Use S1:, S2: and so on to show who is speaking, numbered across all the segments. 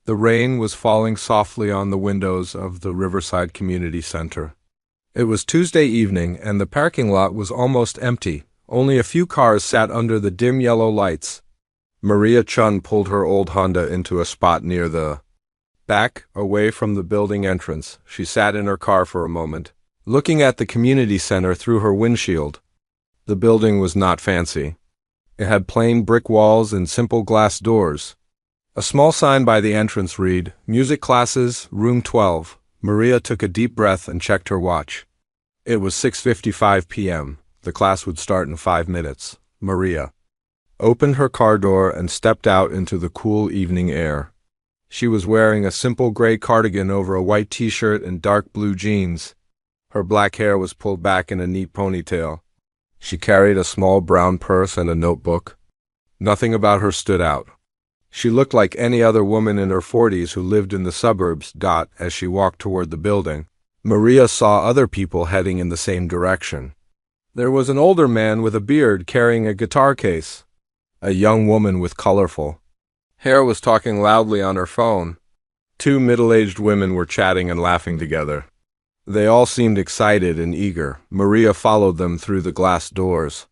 S1: The rain was falling softly on the windows of the Riverside Community Center. It was Tuesday evening, and the parking lot was almost empty. Only a few cars sat under the dim yellow lights. Maria Chun pulled her old Honda into a spot near the back, away from the building entrance. She sat in her car for a moment, looking at the community center through her windshield. The building was not fancy. It had plain brick walls and simple glass doors. A small sign by the entrance read, "Music Classes, Room 12. Maria took a deep breath and checked her watch. It was 6:55 p.m. The class would start in 5 minutes. Maria opened her car door and stepped out into the cool evening air. She was wearing a simple gray cardigan over a white t-shirt and dark blue jeans. Her black hair was pulled back in a neat ponytail. She carried a small brown purse and a notebook. Nothing about her stood out. She looked like any other woman in her 40s who lived in the suburbs. As she walked toward the building, Maria saw other people heading in the same direction. There was an older man with a beard carrying a guitar case. A young woman with colorful hair was talking loudly on her phone. 2 middle-aged women were chatting and laughing together. They all seemed excited and eager. Maria followed them through the glass doors.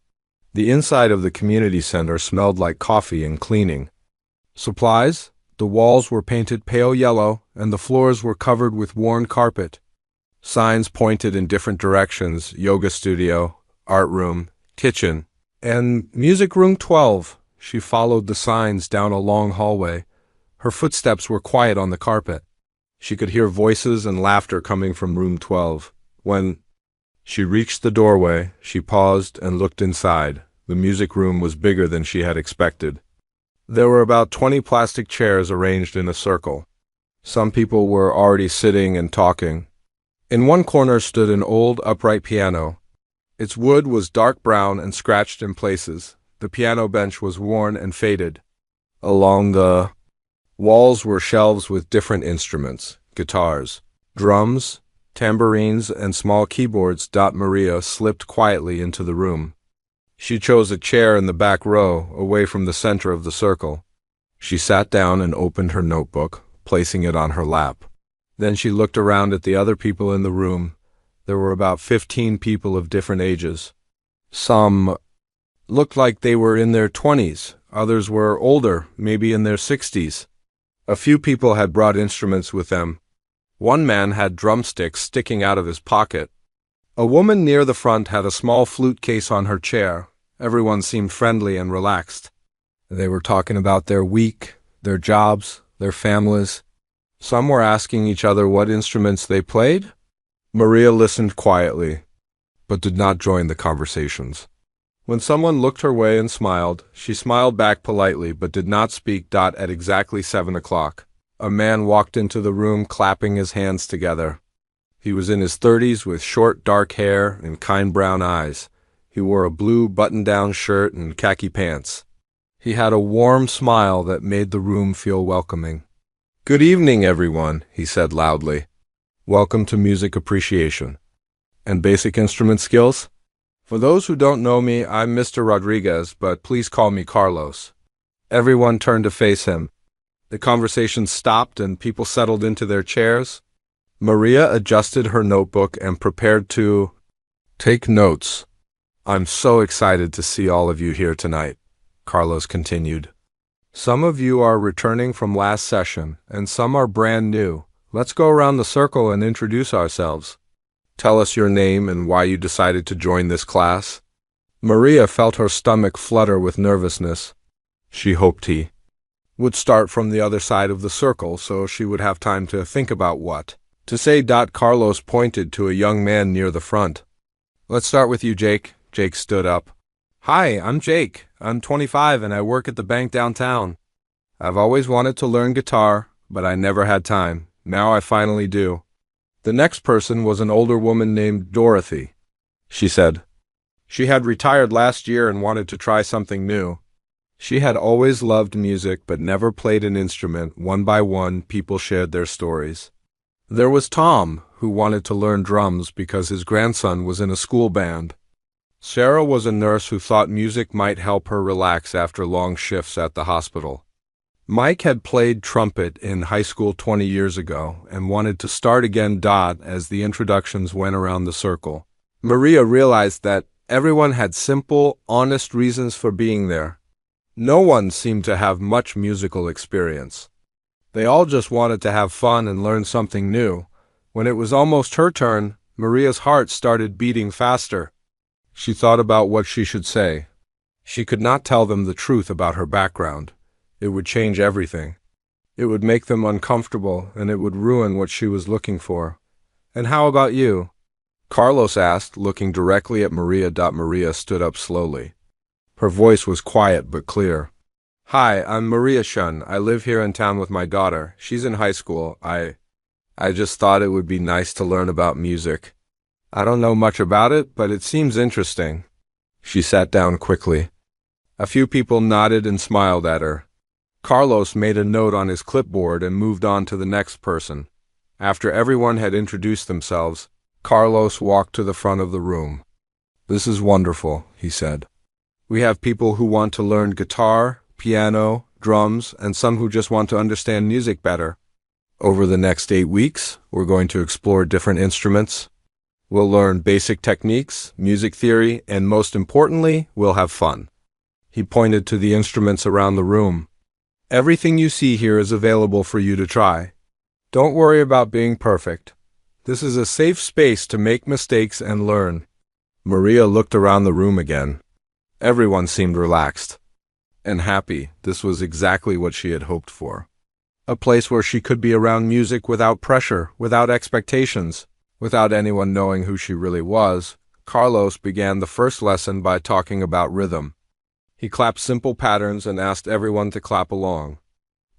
S1: The inside of the community center smelled like coffee and cleaning supplies. The walls were painted pale yellow, and the floors were covered with worn carpet. Signs pointed in different directions: yoga studio, art room, kitchen, and music room 12. She followed the signs down a long hallway. Her footsteps were quiet on the carpet. She could hear voices and laughter coming from room 12. When she reached the doorway, she paused and looked inside. The music room was bigger than she had expected. There were about 20 plastic chairs arranged in a circle. Some people were already sitting and talking. In one corner stood an old upright piano. Its wood was dark brown and scratched in places. The piano bench was worn and faded. Along the walls were shelves with different instruments: guitars, drums, tambourines, and small keyboards. Maria slipped quietly into the room. She chose a chair in the back row, away from the center of the circle. She sat down and opened her notebook, placing it on her lap. Then she looked around at the other people in the room. There were about 15 people of different ages. Some looked like they were in their 20s. Others were older, maybe in their 60s. A few people had brought instruments with them. One man had drumsticks sticking out of his pocket. A woman near the front had a small flute case on her chair. Everyone seemed friendly and relaxed. They were talking about their week, their jobs, their families. Some were asking each other what instruments they played. Maria listened quietly, but did not join the conversations. When someone looked her way and smiled, she smiled back politely but did not speak. At exactly 7 o'clock, a man walked into the room clapping his hands together. He was in his 30s with short dark hair and kind brown eyes. He wore a blue button-down shirt and khaki pants. He had a warm smile that made the room feel welcoming. "Good evening, everyone," he said loudly. "Welcome to Music Appreciation and Basic Instrument Skills. For those who don't know me, I'm Mr. Rodriguez, but please call me Carlos." Everyone turned to face him. The conversation stopped and people settled into their chairs. Maria adjusted her notebook and prepared to take notes. "I'm so excited to see all of you here tonight," Carlos continued. "Some of you are returning from last session, and some are brand new. Let's go around the circle and introduce ourselves. Tell us your name and why you decided to join this class." Maria felt her stomach flutter with nervousness. She hoped he would start from the other side of the circle so she would have time to think about what to say. Carlos pointed to a young man near the front. "Let's start with you, Jake." Jake stood up. "Hi, I'm Jake. I'm 25 and I work at the bank downtown. I've always wanted to learn guitar, but I never had time. Now I finally do." The next person was an older woman named Dorothy. She said she had retired last year and wanted to try something new. She had always loved music but never played an instrument. One by one, people shared their stories. There was Tom, who wanted to learn drums because his grandson was in a school band. Sarah was a nurse who thought music might help her relax after long shifts at the hospital. Mike had played trumpet in high school 20 years ago and wanted to start again. As the introductions went around the circle, Maria realized that everyone had simple, honest reasons for being there. No one seemed to have much musical experience. They all just wanted to have fun and learn something new. When it was almost her turn, Maria's heart started beating faster. She thought about what she should say. She could not tell them the truth about her background. It would change everything. It would make them uncomfortable, and it would ruin what she was looking for. "And how about you?" Carlos asked, looking directly at Maria. Maria stood up slowly. Her voice was quiet but clear. "Hi, I'm Maria Shun. I live here in town with my daughter. She's in high school. I just thought it would be nice to learn about music. I don't know much about it, but it seems interesting." She sat down quickly. A few people nodded and smiled at her. Carlos made a note on his clipboard and moved on to the next person. After everyone had introduced themselves, Carlos walked to the front of the room. "This is wonderful," he said. "We have people who want to learn guitar, piano, drums, and some who just want to understand music better. Over the next 8 weeks, we're going to explore different instruments. We'll learn basic techniques, music theory, and most importantly, we'll have fun." He pointed to the instruments around the room. "Everything you see here is available for you to try. Don't worry about being perfect. This is a safe space to make mistakes and learn." Maria looked around the room again. Everyone seemed relaxed and happy. This was exactly what she had hoped for. A place where she could be around music without pressure, without expectations, without anyone knowing who she really was. Carlos began the first lesson by talking about rhythm. He clapped simple patterns and asked everyone to clap along.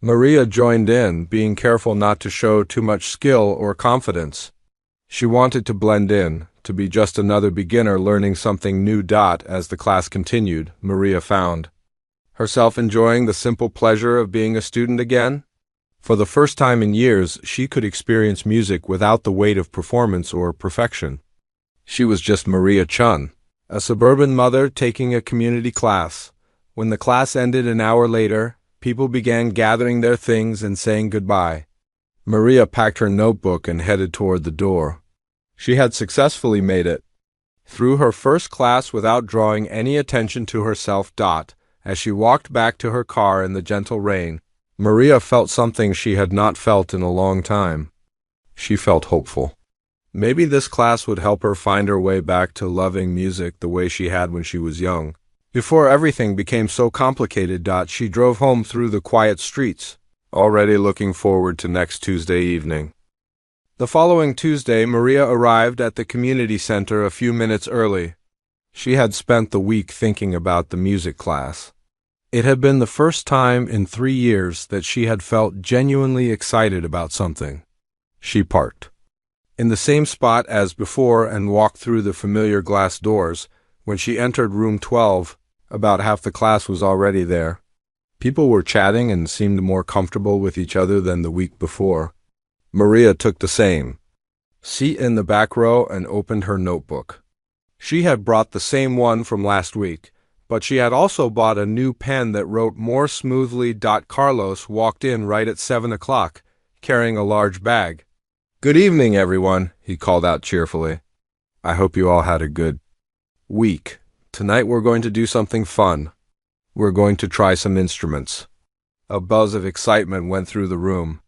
S1: Maria joined in, being careful not to show too much skill or confidence. She wanted to blend in, to be just another beginner learning something new. As the class continued, Maria found herself enjoying the simple pleasure of being a student again. For the first time in years, she could experience music without the weight of performance or perfection. She was just Maria Chun, a suburban mother taking a community class. When the class ended an hour later, people began gathering their things and saying goodbye. Maria packed her notebook and headed toward the door. She had successfully made it through her first class without drawing any attention to herself. As she walked back to her car in the gentle rain, Maria felt something she had not felt in a long time. She felt hopeful. Maybe this class would help her find her way back to loving music the way she had when she was young. Before everything became so complicated. She drove home through the quiet streets, already looking forward to next Tuesday evening. The following Tuesday, Maria arrived at the community center a few minutes early. She had spent the week thinking about the music class. It had been the first time in 3 years that she had felt genuinely excited about something. She parked in the same spot as before and walked through the familiar glass doors. When she entered room 12, about half the class was already there. People were chatting and seemed more comfortable with each other than the week before. Maria took the same seat in the back row and opened her notebook. She had brought the same one from last week, but she had also bought a new pen that wrote more smoothly. Carlos walked in right at 7 o'clock, carrying a large bag. "Good evening, everyone," he called out cheerfully. "I hope you all had a good week. Tonight we're going to do something fun. We're going to try some instruments." A buzz of excitement went through the room.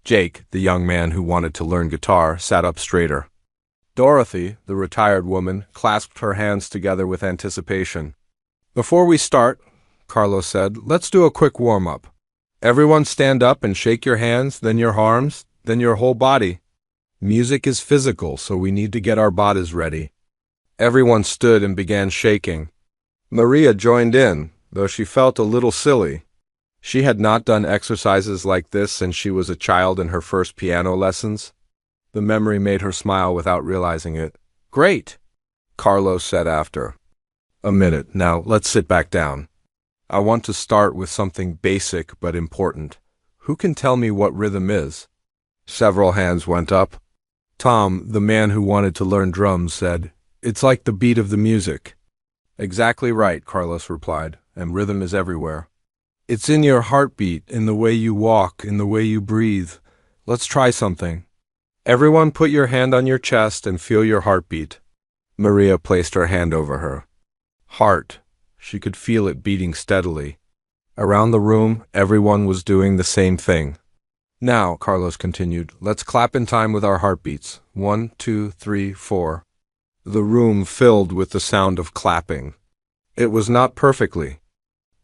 S1: Jake, the young man who wanted to learn guitar, sat up straighter. Dorothy, the retired woman, clasped her hands together with anticipation. "Before we start," Carlos said, "let's do a quick warm-up. Everyone stand up and shake your hands, then your arms, then your whole body. Music is physical, so we need to get our bodies ready." Everyone stood and began shaking. Maria joined in, though she felt a little silly. She had not done exercises like this since she was a child in her first piano lessons. The memory made her smile without realizing it. "Great," Carlos said after a minute. "Now let's sit back down. I want to start with something basic but important. Who can tell me what rhythm is?" Several hands went up. Tom, the man who wanted to learn drums, said, "It's like the beat of the music." "Exactly right," Carlos replied, "and rhythm is everywhere. It's in your heartbeat, in the way you walk, in the way you breathe. Let's try something. Everyone put your hand on your chest and feel your heartbeat. Maria placed her hand over her heart. She could feel it beating steadily. Around the room, everyone was doing the same thing. Now, Carlos continued, let's clap in time with our heartbeats. 1, 2, 3, 4. The room filled with the sound of clapping. It was not perfectly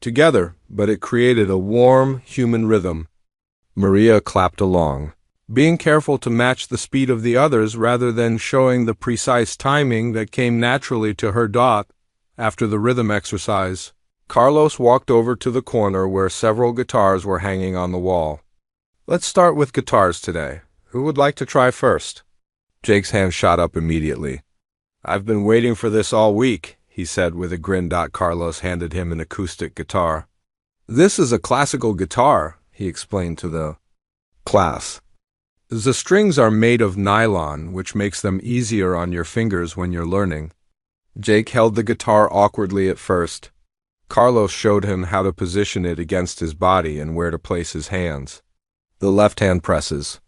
S1: together, but it created a warm, human rhythm. Maria clapped along, being careful to match the speed of the others rather than showing the precise timing that came naturally to her dot. After the rhythm exercise, Carlos walked over to the corner where several guitars were hanging on the wall. Let's start with guitars today. Who would like to try first? Jake's hand shot up immediately. I've been waiting for this all week, he said with a grin. Carlos handed him an acoustic guitar. This is a classical guitar, he explained to the class. The strings are made of nylon, which makes them easier on your fingers when you're learning. Jake held the guitar awkwardly at first. Carlos showed him how to position it against his body and where to place his hands. The left hand presses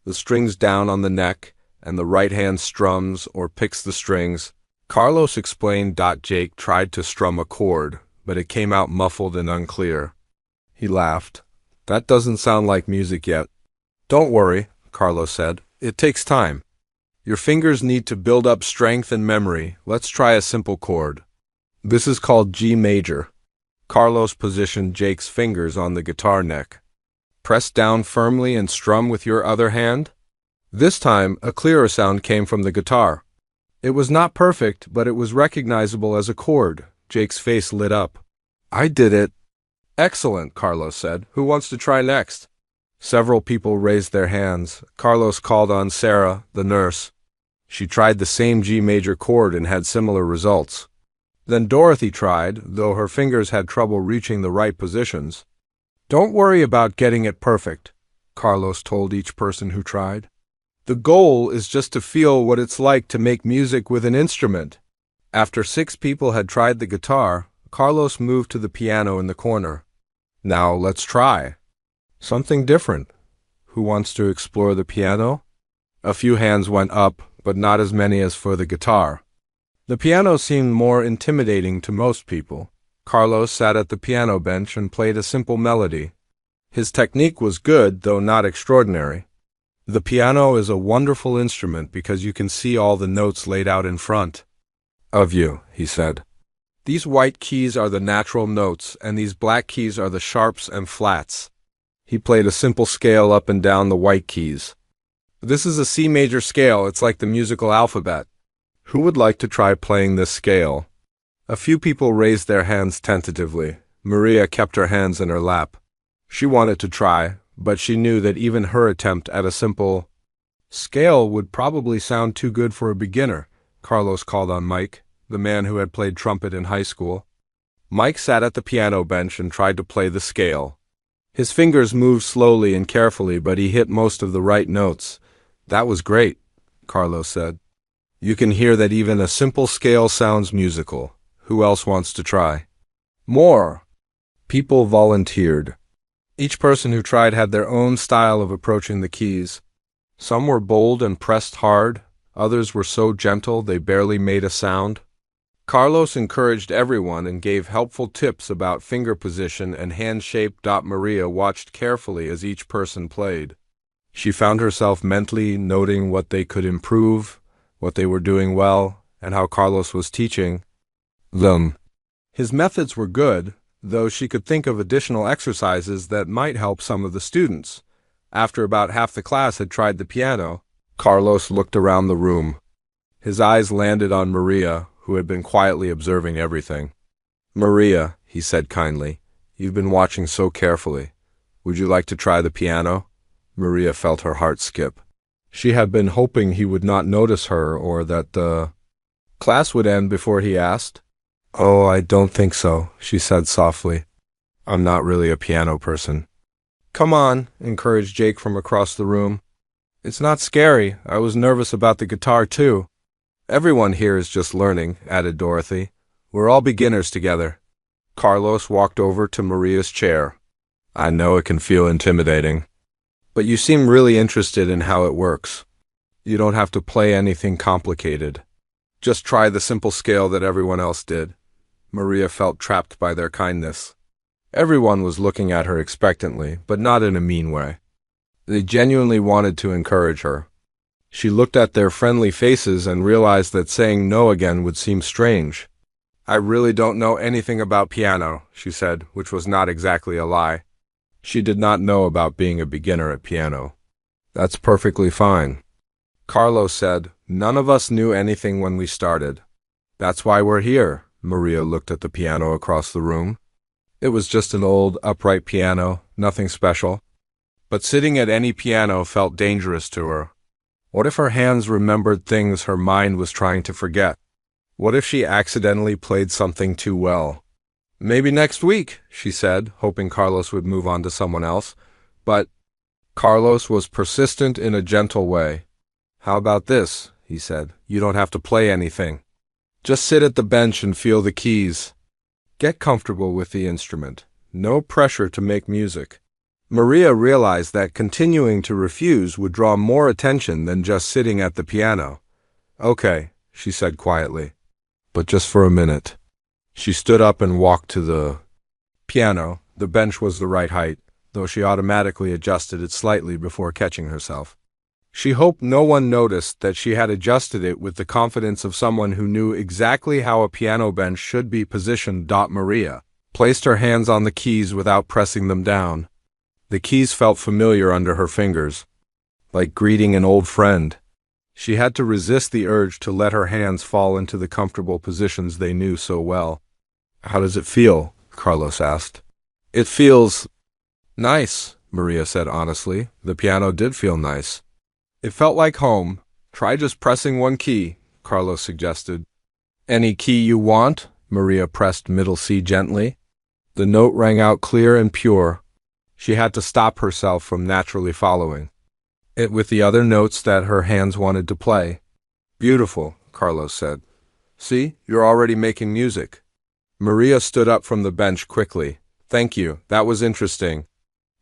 S1: the strings down on the neck, and the right hand strums or picks the strings. Carlos explained. Jake tried to strum a chord, but it came out muffled and unclear. He laughed. That doesn't sound like music yet. Don't worry, Carlos said. It takes time. Your fingers need to build up strength and memory. Let's try a simple chord. This is called G major. Carlos positioned Jake's fingers on the guitar neck. Press down firmly and strum with your other hand. This time, a clearer sound came from the guitar. It was not perfect, but it was recognizable as a chord. Jake's face lit up. I did it. Excellent, Carlos said. Who wants to try next? Several people raised their hands. Carlos called on Sarah, the nurse. She tried the same G major chord and had similar results. Then Dorothy tried, though her fingers had trouble reaching the right positions. Don't worry about getting it perfect, Carlos told each person who tried. The goal is just to feel what it's like to make music with an instrument. After 6 people had tried the guitar, Carlos moved to the piano in the corner. Now let's try something different. Who wants to explore the piano? A few hands went up, but not as many as for the guitar. The piano seemed more intimidating to most people. Carlos sat at the piano bench and played a simple melody. His technique was good, though not extraordinary. The piano is a wonderful instrument because you can see all the notes laid out in front of you, he said. These white keys are the natural notes, and these black keys are the sharps and flats. He played a simple scale up and down the white keys. This is a C major scale. It's like the musical alphabet. Who would like to try playing this scale? A few people raised their hands tentatively. Maria kept her hands in her lap. She wanted to try, but she knew that even her attempt at a simple scale would probably sound too good for a beginner. Carlos called on Mike, the man who had played trumpet in high school. Mike sat at the piano bench and tried to play the scale. His fingers moved slowly and carefully, but he hit most of the right notes. That was great, Carlos said. You can hear that even a simple scale sounds musical. Who else wants to try? More people volunteered. Each person who tried had their own style of approaching the keys. Some were bold and pressed hard. Others were so gentle they barely made a sound. Carlos encouraged everyone and gave helpful tips about finger position and hand shape. Maria watched carefully as each person played. She found herself mentally noting what they could improve, what they were doing well, and how Carlos was teaching them. His methods were good, though she could think of additional exercises that might help some of the students. After about half the class had tried the piano, Carlos looked around the room. His eyes landed on Maria, who had been quietly observing everything. Maria, he said kindly, you've been watching so carefully. Would you like to try the piano? Maria felt her heart skip. She had been hoping he would not notice her or that the class would end before he asked. Oh, I don't think so, she said softly. I'm not really a piano person. Come on, encouraged Jake from across the room. It's not scary. I was nervous about the guitar, too. Everyone here is just learning, added Dorothy. We're all beginners together. Carlos walked over to Maria's chair. I know it can feel intimidating, but you seem really interested in how it works. You don't have to play anything complicated. Just try the simple scale that everyone else did. Maria felt trapped by their kindness. Everyone was looking at her expectantly, but not in a mean way. They genuinely wanted to encourage her. She looked at their friendly faces and realized that saying no again would seem strange. I really don't know anything about piano, she said, which was not exactly a lie. She did not know about being a beginner at piano. That's perfectly fine. Carlos said, none of us knew anything when we started. That's why we're here. Maria looked at the piano across the room. It was just an old, upright piano, nothing special. But sitting at any piano felt dangerous to her. What if her hands remembered things her mind was trying to forget? What if she accidentally played something too well? Maybe next week, she said, hoping Carlos would move on to someone else. But Carlos was persistent in a gentle way. How about this? He said. You don't have to play anything. Just sit at the bench and feel the keys. Get comfortable with the instrument. No pressure to make music. Maria realized that continuing to refuse would draw more attention than just sitting at the piano. Okay, she said quietly. But just for a minute. She stood up and walked to the piano. The bench was the right height, though she automatically adjusted it slightly before catching herself. She hoped no one noticed that she had adjusted it with the confidence of someone who knew exactly how a piano bench should be positioned. Maria placed her hands on the keys without pressing them down. The keys felt familiar under her fingers, like greeting an old friend. She had to resist the urge to let her hands fall into the comfortable positions they knew so well. How does it feel? Carlos asked. It feels nice, Maria said honestly. The piano did feel nice. It felt like home. Try just pressing one key, Carlos suggested. Any key you want? Maria pressed middle C gently. The note rang out clear and pure. She had to stop herself from naturally following it with the other notes that her hands wanted to play. Beautiful, Carlos said. See, you're already making music. Maria stood up from the bench quickly. Thank you, that was interesting.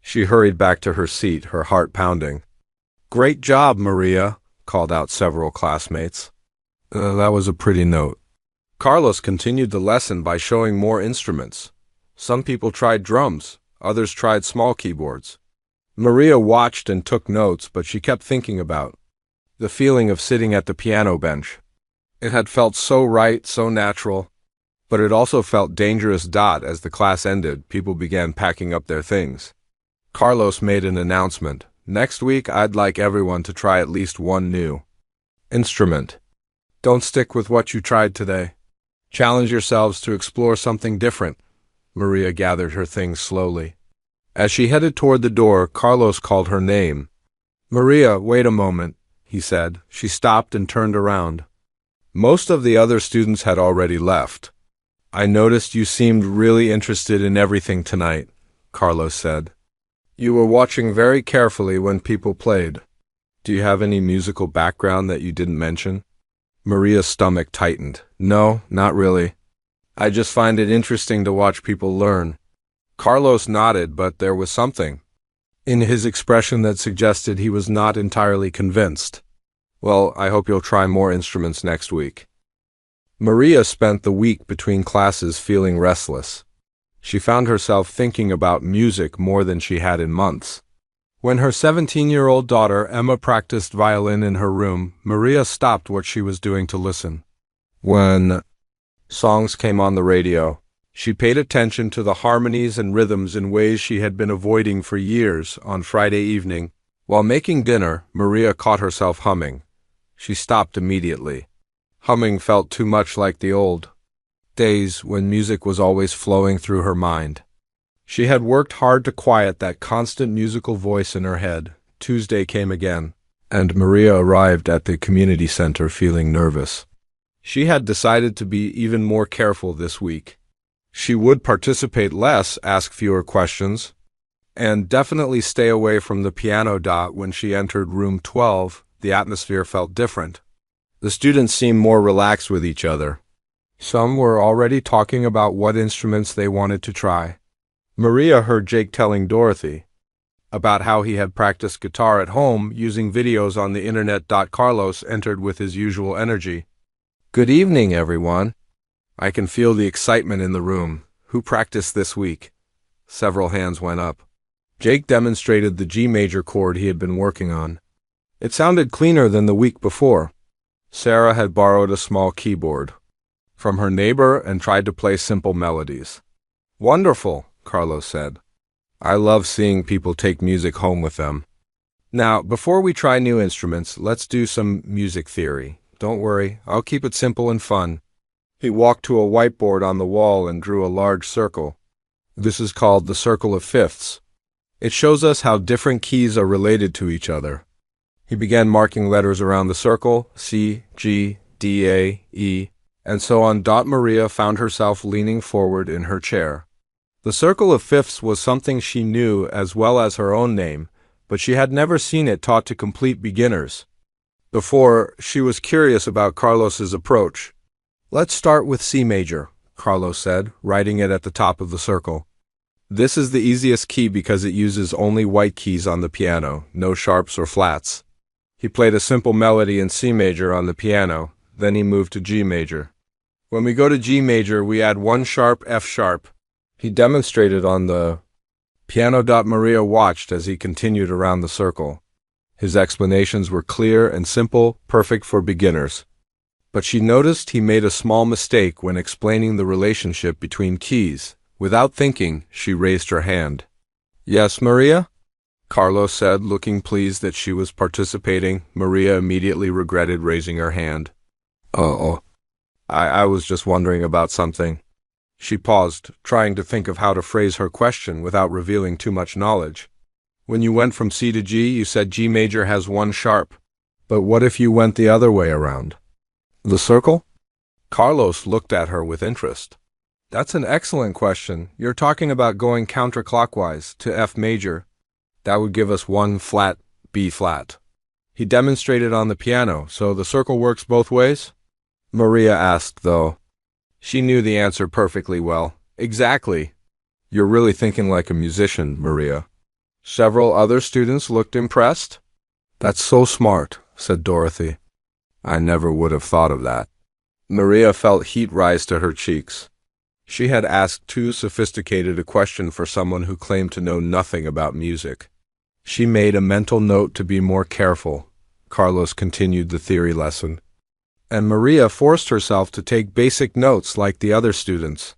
S1: She hurried back to her seat, her heart pounding. Great job, Maria, called out several classmates. That was a pretty note. Carlos continued the lesson by showing more instruments. Some people tried drums, others tried small keyboards. Maria watched and took notes, but she kept thinking about the feeling of sitting at the piano bench. It had felt so right, so natural, but it also felt dangerous. As the class ended, people began packing up their things. Carlos made an announcement. Next week, I'd like everyone to try at least one new instrument. Don't stick with what you tried today. Challenge yourselves to explore something different. Maria gathered her things slowly. As she headed toward the door, Carlos called her name. Maria, wait a moment, he said. She stopped and turned around. Most of the other students had already left. I noticed you seemed really interested in everything tonight, Carlos said. You were watching very carefully when people played. Do you have any musical background that you didn't mention? Maria's stomach tightened. No, not really. I just find it interesting to watch people learn. Carlos nodded, but there was something in his expression that suggested he was not entirely convinced. Well, I hope you'll try more instruments next week. Maria spent the week between classes feeling restless. She found herself thinking about music more than she had in months. When her 17-year-old daughter Emma practiced violin in her room, Maria stopped what she was doing to listen. When songs came on the radio, she paid attention to the harmonies and rhythms in ways she had been avoiding for years. On Friday evening, while making dinner, Maria caught herself humming. She stopped immediately. Humming felt too much like the old days when music was always flowing through her mind. She had worked hard to quiet that constant musical voice in her head. Tuesday came again, and Maria arrived at the community center feeling nervous. She had decided to be even more careful this week. She would participate less, ask fewer questions, and definitely stay away from the piano. When she entered room 12, the atmosphere felt different. The students seemed more relaxed with each other. Some were already talking about what instruments they wanted to try. Maria heard Jake telling Dorothy about how he had practiced guitar at home using videos on the internet. Carlos entered with his usual energy. "Good evening, everyone. I can feel the excitement in the room. Who practiced this week?" Several hands went up. Jake demonstrated the G major chord he had been working on. It sounded cleaner than the week before. Sarah had borrowed a small keyboard from her neighbor and tried to play simple melodies. "Wonderful," Carlos said. "I love seeing people take music home with them. Now, before we try new instruments, let's do some music theory. Don't worry, I'll keep it simple and fun." He walked to a whiteboard on the wall and drew a large circle. This is called the circle of fifths. It shows us how different keys are related to each other. He began marking letters around the circle: C, G, D, A, E, and so on. Maria found herself leaning forward in her chair. The circle of fifths was something she knew as well as her own name, but she had never seen it taught to complete beginners. Before, she was curious about Carlos's approach. "Let's start with C major," Carlos said, writing it at the top of the circle. "This is the easiest key because it uses only white keys on the piano, no sharps or flats." He played a simple melody in C major on the piano, then he moved to G major. "When we go to G major, we add one sharp, F sharp." He demonstrated on the piano. Maria watched as he continued around the circle. His explanations were clear and simple, perfect for beginners. But she noticed he made a small mistake when explaining the relationship between keys. Without thinking, she raised her hand. "Yes, Maria?" Carlos said, looking pleased that she was participating. Maria immediately regretted raising her hand. "Oh, I was just wondering about something." She paused, trying to think of how to phrase her question without revealing too much knowledge. "When you went from C to G, you said G major has one sharp. But what if you went the other way around? The circle?" Carlos looked at her with interest. "That's an excellent question. You're talking about going counterclockwise to F major. That would give us one flat, B flat." He demonstrated on the piano, so the circle works both ways? Maria asked, though. She knew the answer perfectly well. "Exactly. You're really thinking like a musician, Maria." Several other students looked impressed. "That's so smart," said Dorothy. "I never would have thought of that." Maria felt heat rise to her cheeks. She had asked too sophisticated a question for someone who claimed to know nothing about music. She made a mental note to be more careful. Carlos continued the theory lesson, and Maria forced herself to take basic notes like the other students.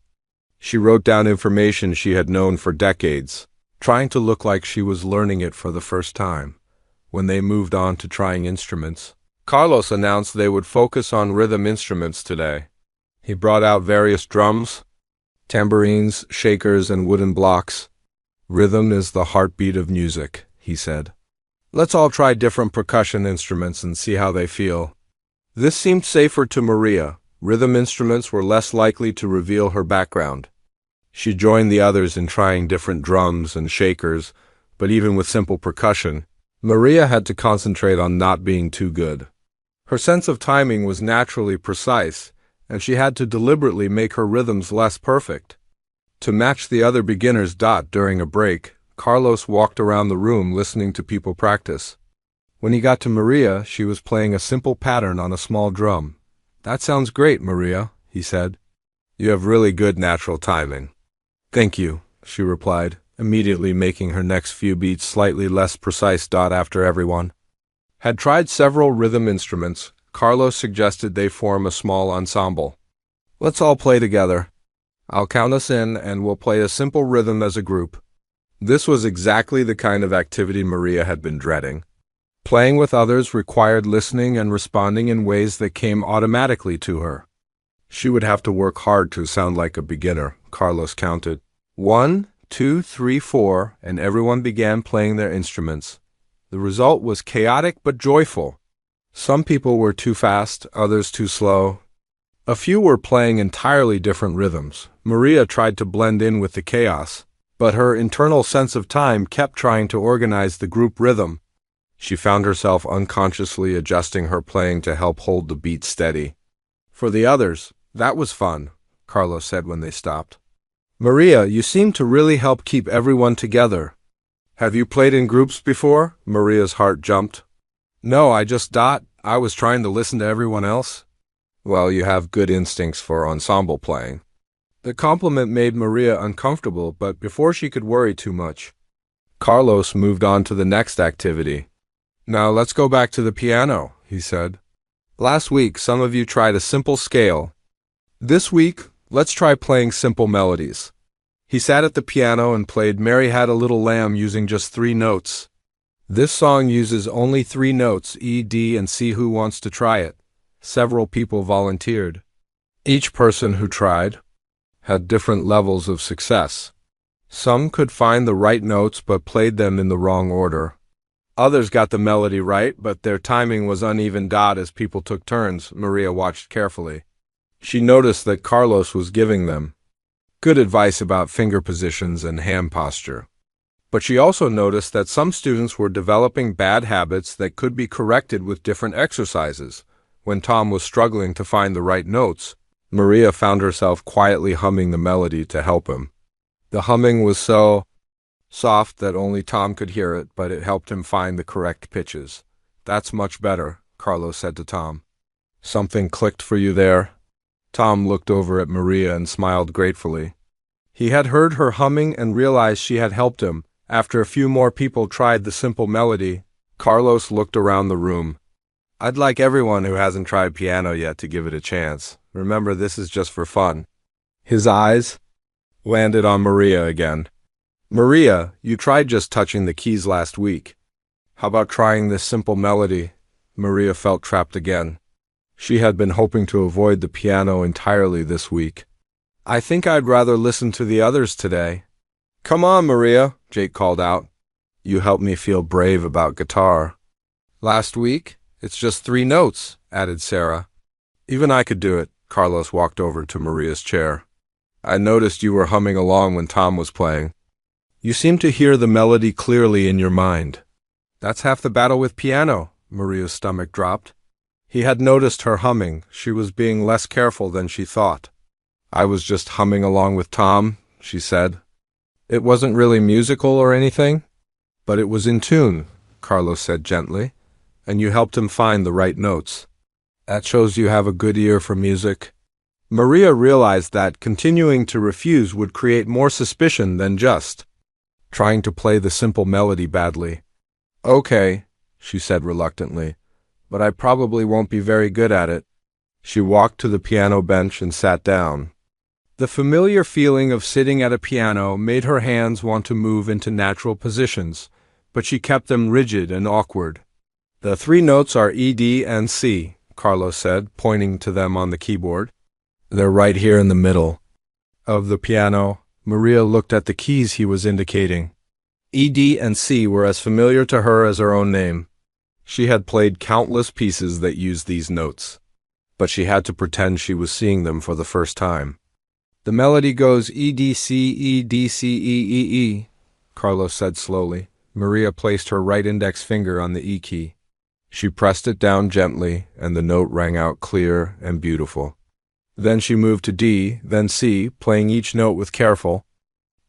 S1: She wrote down information she had known for decades, trying to look like she was learning it for the first time. When they moved on to trying instruments, Carlos announced they would focus on rhythm instruments today. He brought out various drums, tambourines, shakers, and wooden blocks. "Rhythm is the heartbeat of music," he said. "Let's all try different percussion instruments and see how they feel." This seemed safer to Maria. Rhythm instruments were less likely to reveal her background. She joined the others in trying different drums and shakers, but even with simple percussion, Maria had to concentrate on not being too good. Her sense of timing was naturally precise, and she had to deliberately make her rhythms less perfect. To match the other beginners. During a break, Carlos walked around the room listening to people practice. When he got to Maria, she was playing a simple pattern on a small drum. "That sounds great, Maria," he said. "You have really good natural timing." "Thank you," she replied, immediately making her next few beats slightly less precise. After everyone had tried several rhythm instruments, Carlos suggested they form a small ensemble. "Let's all play together. I'll count us in and we'll play a simple rhythm as a group." This was exactly the kind of activity Maria had been dreading. Playing with others required listening and responding in ways that came automatically to her. She would have to work hard to sound like a beginner. Carlos counted 1, 2, 3, 4, and everyone began playing their instruments. The result was chaotic but joyful. Some people were too fast, others too slow. A few were playing entirely different rhythms. Maria tried to blend in with the chaos, but her internal sense of time kept trying to organize the group rhythm. She found herself unconsciously adjusting her playing to help hold the beat steady. For the others, That was fun, Carlos said when they stopped. Maria, you seem to really help keep everyone together. Have you played in groups before? Maria's heart jumped. No, I was trying to listen to everyone else. Well, you have good instincts for ensemble playing. The compliment made Maria uncomfortable, but before she could worry too much, Carlos moved on to the next activity. Now let's go back to the piano, he said. Last week, some of you tried a simple scale. This week, let's try playing simple melodies. He sat at the piano and played Mary Had a Little Lamb using just 3 notes. This song uses only 3 notes, E, D, and C. Who wants to try it? Several people volunteered. Each person who tried had different levels of success. Some could find the right notes but played them in the wrong order. Others got the melody right, but their timing was uneven. As people took turns, Maria watched carefully. She noticed that Carlos was giving them good advice about finger positions and hand posture. But she also noticed that some students were developing bad habits that could be corrected with different exercises. When Tom was struggling to find the right notes, Maria found herself quietly humming the melody to help him. The humming was so soft that only Tom could hear it, but it helped him find the correct pitches. That's much better, Carlos said to Tom. Something clicked for you there? Tom looked over at Maria and smiled gratefully. He had heard her humming and realized she had helped him. After a few more people tried the simple melody, Carlos looked around the room. I'd like everyone who hasn't tried piano yet to give it a chance. Remember, this is just for fun. His eyes landed on Maria again. Maria, you tried just touching the keys last week. How about trying this simple melody? Maria felt trapped again. She had been hoping to avoid the piano entirely this week. I think I'd rather listen to the others today. Come on, Maria, Jake called out. You helped me feel brave about guitar. Last week? It's just 3 notes, added Sarah. Even I could do it. Carlos walked over to Maria's chair. I noticed you were humming along when Tom was playing. You seem to hear the melody clearly in your mind. That's half the battle with piano. Maria's stomach dropped. He had noticed her humming. She was being less careful than she thought. I was just humming along with Tom, she said. It wasn't really musical or anything, but it was in tune, Carlos said gently, and you helped him find the right notes. That shows you have a good ear for music. Maria realized that continuing to refuse would create more suspicion than just trying to play the simple melody badly. Okay, she said reluctantly, but I probably won't be very good at it. She walked to the piano bench and sat down. The familiar feeling of sitting at a piano made her hands want to move into natural positions, but she kept them rigid and awkward. The 3 notes are E, D, and C, Carlos said, pointing to them on the keyboard. They're right here in the middle of the piano. Maria looked at the keys he was indicating. E, D, and C were as familiar to her as her own name. She had played countless pieces that used these notes, but she had to pretend she was seeing them for the first time. The melody goes E, D, C, E, D, C, E, E, E, Carlos said slowly. Maria placed her right index finger on the E key. She pressed it down gently, and the note rang out clear and beautiful. Then she moved to D, then C, playing each note with careful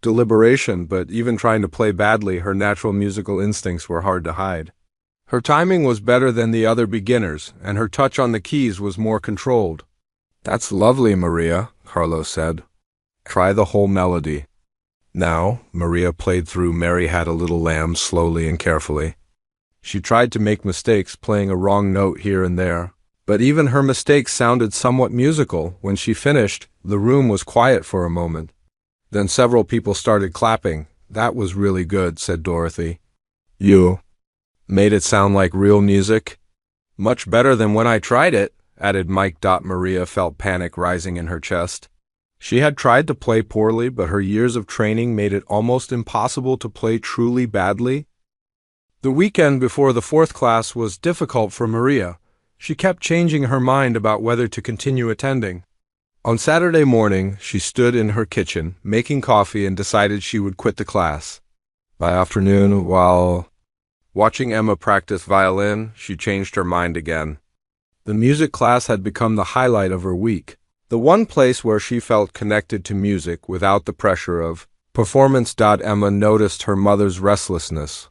S1: deliberation, but even trying to play badly, her natural musical instincts were hard to hide. Her timing was better than the other beginners, and her touch on the keys was more controlled. That's lovely, Maria, Carlos said. Try the whole melody. Now, Maria played through Mary Had a Little Lamb slowly and carefully. She tried to make mistakes, playing a wrong note here and there, but even her mistakes sounded somewhat musical. When she finished, the room was quiet for a moment. Then several people started clapping. That was really good, said Dorothy. You made it sound like real music? Much better than when I tried it, added Mike. Maria felt panic rising in her chest. She had tried to play poorly, but her years of training made it almost impossible to play truly badly. The weekend before the 4th class was difficult for Maria. She kept changing her mind about whether to continue attending. On Saturday morning, she stood in her kitchen, making coffee, and decided she would quit the class. By afternoon, while watching Emma practice violin, she changed her mind again. The music class had become the highlight of her week. The one place where she felt connected to music without the pressure of performance. Emma noticed her mother's restlessness.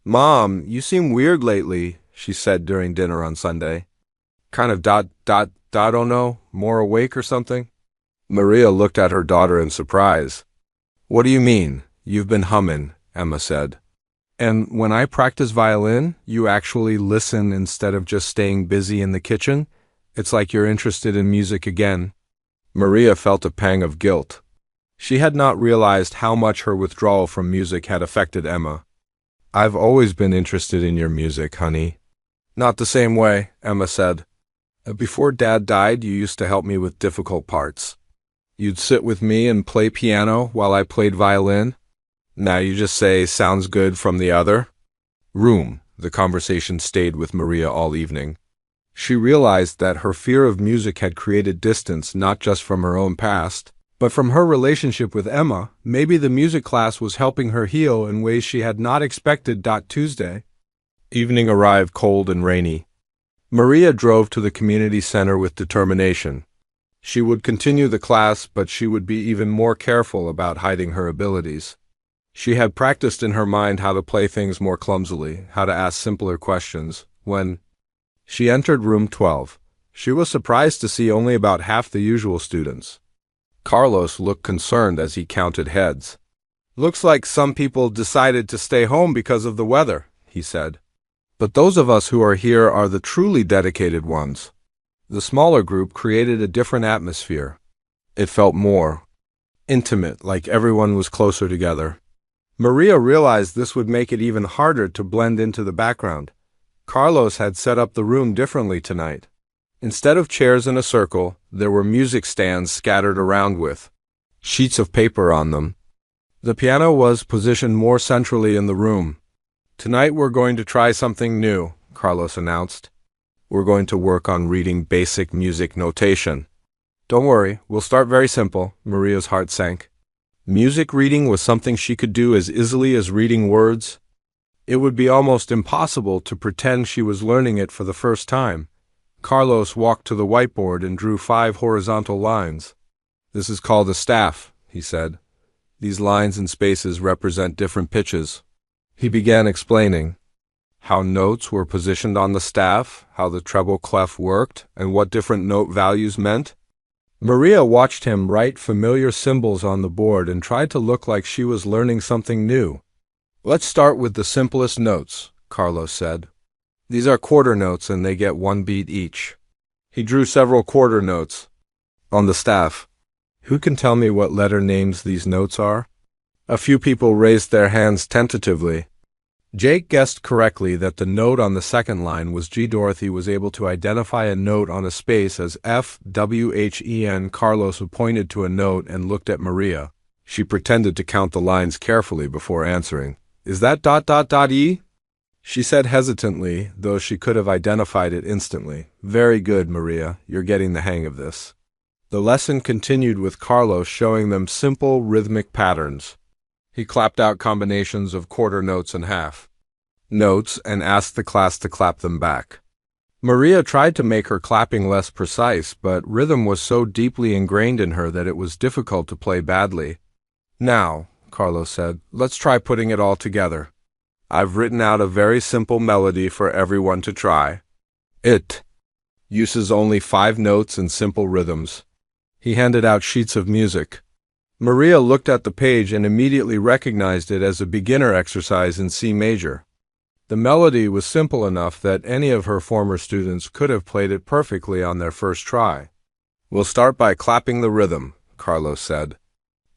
S1: "Mom, you seem weird lately," she said during dinner on Sunday. "Kind of don't know, more awake or something?" Maria looked at her daughter in surprise. "What do you mean? You've been humming," Emma said. "And when I practice violin, you actually listen instead of just staying busy in the kitchen? It's like you're interested in music again." Maria felt a pang of guilt. She had not realized how much her withdrawal from music had affected Emma. "I've always been interested in your music, honey." "Not the same way," Emma said. "Before Dad died, you used to help me with difficult parts. You'd sit with me and play piano while I played violin. Now you just say, 'Sounds good' from the other room." The conversation stayed with Maria all evening. She realized that her fear of music had created distance not just from her own past, but from her relationship with Emma. Maybe the music class was helping her heal in ways she had not expected. Tuesday evening arrived cold and rainy. Maria drove to the community center with determination. She would continue the class, but she would be even more careful about hiding her abilities. She had practiced in her mind how to play things more clumsily, how to ask simpler questions. When she entered room 12, she was surprised to see only about half the usual students. Carlos looked concerned as he counted heads. "Looks like some people decided to stay home because of the weather," he said. "But those of us who are here are the truly dedicated ones." The smaller group created a different atmosphere. It felt more intimate, like everyone was closer together. Maria realized this would make it even harder to blend into the background. Carlos had set up the room differently tonight. Instead of chairs in a circle, there were music stands scattered around with sheets of paper on them. The piano was positioned more centrally in the room. "Tonight we're going to try something new," Carlos announced. "We're going to work on reading basic music notation." "Don't worry, we'll start very simple." Maria's heart sank. Music reading was something she could do as easily as reading words. It would be almost impossible to pretend she was learning it for the first time. Carlos walked to the whiteboard and drew 5 horizontal lines. "This is called a staff," he said. "These lines and spaces represent different pitches." He began explaining how notes were positioned on the staff, how the treble clef worked, and what different note values meant. Maria watched him write familiar symbols on the board and tried to look like she was learning something new. "Let's start with the simplest notes," Carlos said. "These are quarter notes and they get 1 beat each." He drew several quarter notes on the staff. "Who can tell me what letter names these notes are?" A few people raised their hands tentatively. Jake guessed correctly that the note on the second line was G. Dorothy was able to identify a note on a space as F-W-H-E-N. Carlos pointed to a note and looked at Maria. She pretended to count the lines carefully before answering. "Is that ... E?" She said hesitantly, though she could have identified it instantly. "Very good, Maria. You're getting the hang of this." The lesson continued with Carlos showing them simple rhythmic patterns. He clapped out combinations of quarter notes and half notes and asked the class to clap them back. Maria tried to make her clapping less precise, but rhythm was so deeply ingrained in her that it was difficult to play badly. "Now," Carlos said, "let's try putting it all together. I've written out a very simple melody for everyone to try. It uses only 5 notes and simple rhythms." He handed out sheets of music. Maria looked at the page and immediately recognized it as a beginner exercise in C major. The melody was simple enough that any of her former students could have played it perfectly on their first try. "We'll start by clapping the rhythm," Carlos said.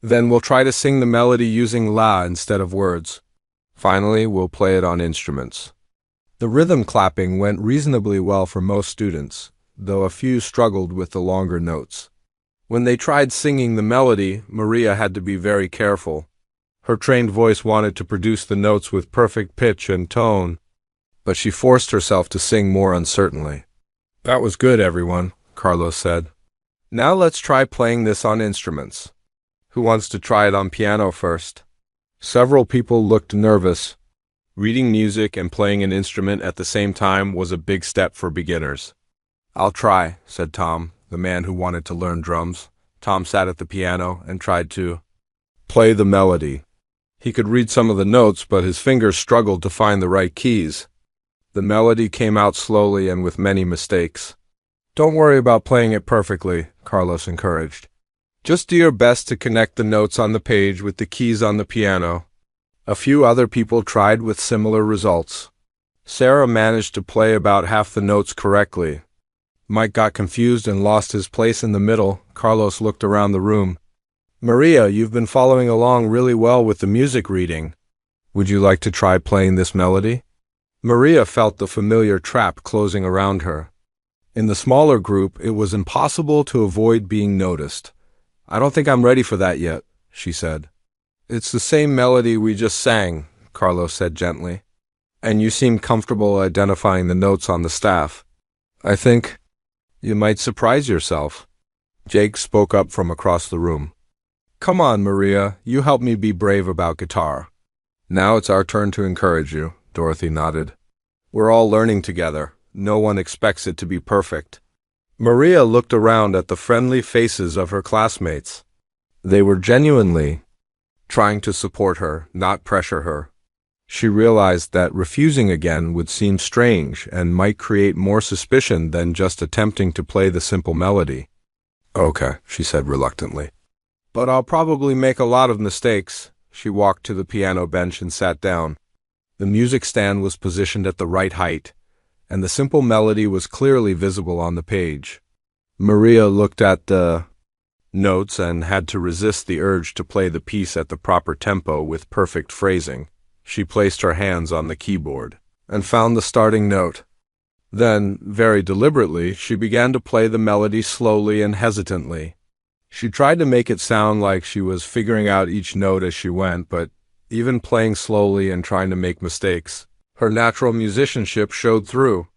S1: "Then we'll try to sing the melody using la instead of words. Finally, we'll play it on instruments." The rhythm clapping went reasonably well for most students, though a few struggled with the longer notes. When they tried singing the melody, Maria had to be very careful. Her trained voice wanted to produce the notes with perfect pitch and tone, but she forced herself to sing more uncertainly. "That was good, everyone," Carlos said. "Now let's try playing this on instruments. Who wants to try it on piano first?" Several people looked nervous. Reading music and playing an instrument at the same time was a big step for beginners. "I'll try," said Tom. the man who wanted to learn drums. Tom sat at the piano and tried to play the melody. He could read some of the notes, but his fingers struggled to find the right keys. The melody came out slowly and with many mistakes. "Don't worry about playing it perfectly," Carlos encouraged. "Just do your best to connect the notes on the page with the keys on the piano." A few other people tried with similar results. Sarah managed to play about half the notes correctly. Mike got confused and lost his place in the middle. Carlos looked around the room. "Maria, you've been following along really well with the music reading. Would you like to try playing this melody?" Maria felt the familiar trap closing around her. In the smaller group, it was impossible to avoid being noticed. "I don't think I'm ready for that yet," she said. "It's the same melody we just sang," Carlos said gently. "And you seem comfortable identifying the notes on the staff. I think you might surprise yourself." Jake spoke up from across the room. "Come on, Maria, you help me be brave about guitar." "Now it's our turn to encourage you," Dorothy nodded. "We're all learning together. No one expects it to be perfect." Maria looked around at the friendly faces of her classmates. They were genuinely trying to support her, not pressure her. She realized that refusing again would seem strange and might create more suspicion than just attempting to play the simple melody. "Okay," she said reluctantly. "But I'll probably make a lot of mistakes." She walked to the piano bench and sat down. The music stand was positioned at the right height, and the simple melody was clearly visible on the page. Maria looked at the notes and had to resist the urge to play the piece at the proper tempo with perfect phrasing. She placed her hands on the keyboard and found the starting note. Then, very deliberately, she began to play the melody slowly and hesitantly. She tried to make it sound like she was figuring out each note as she went, but even playing slowly and trying to make mistakes, her natural musicianship showed through.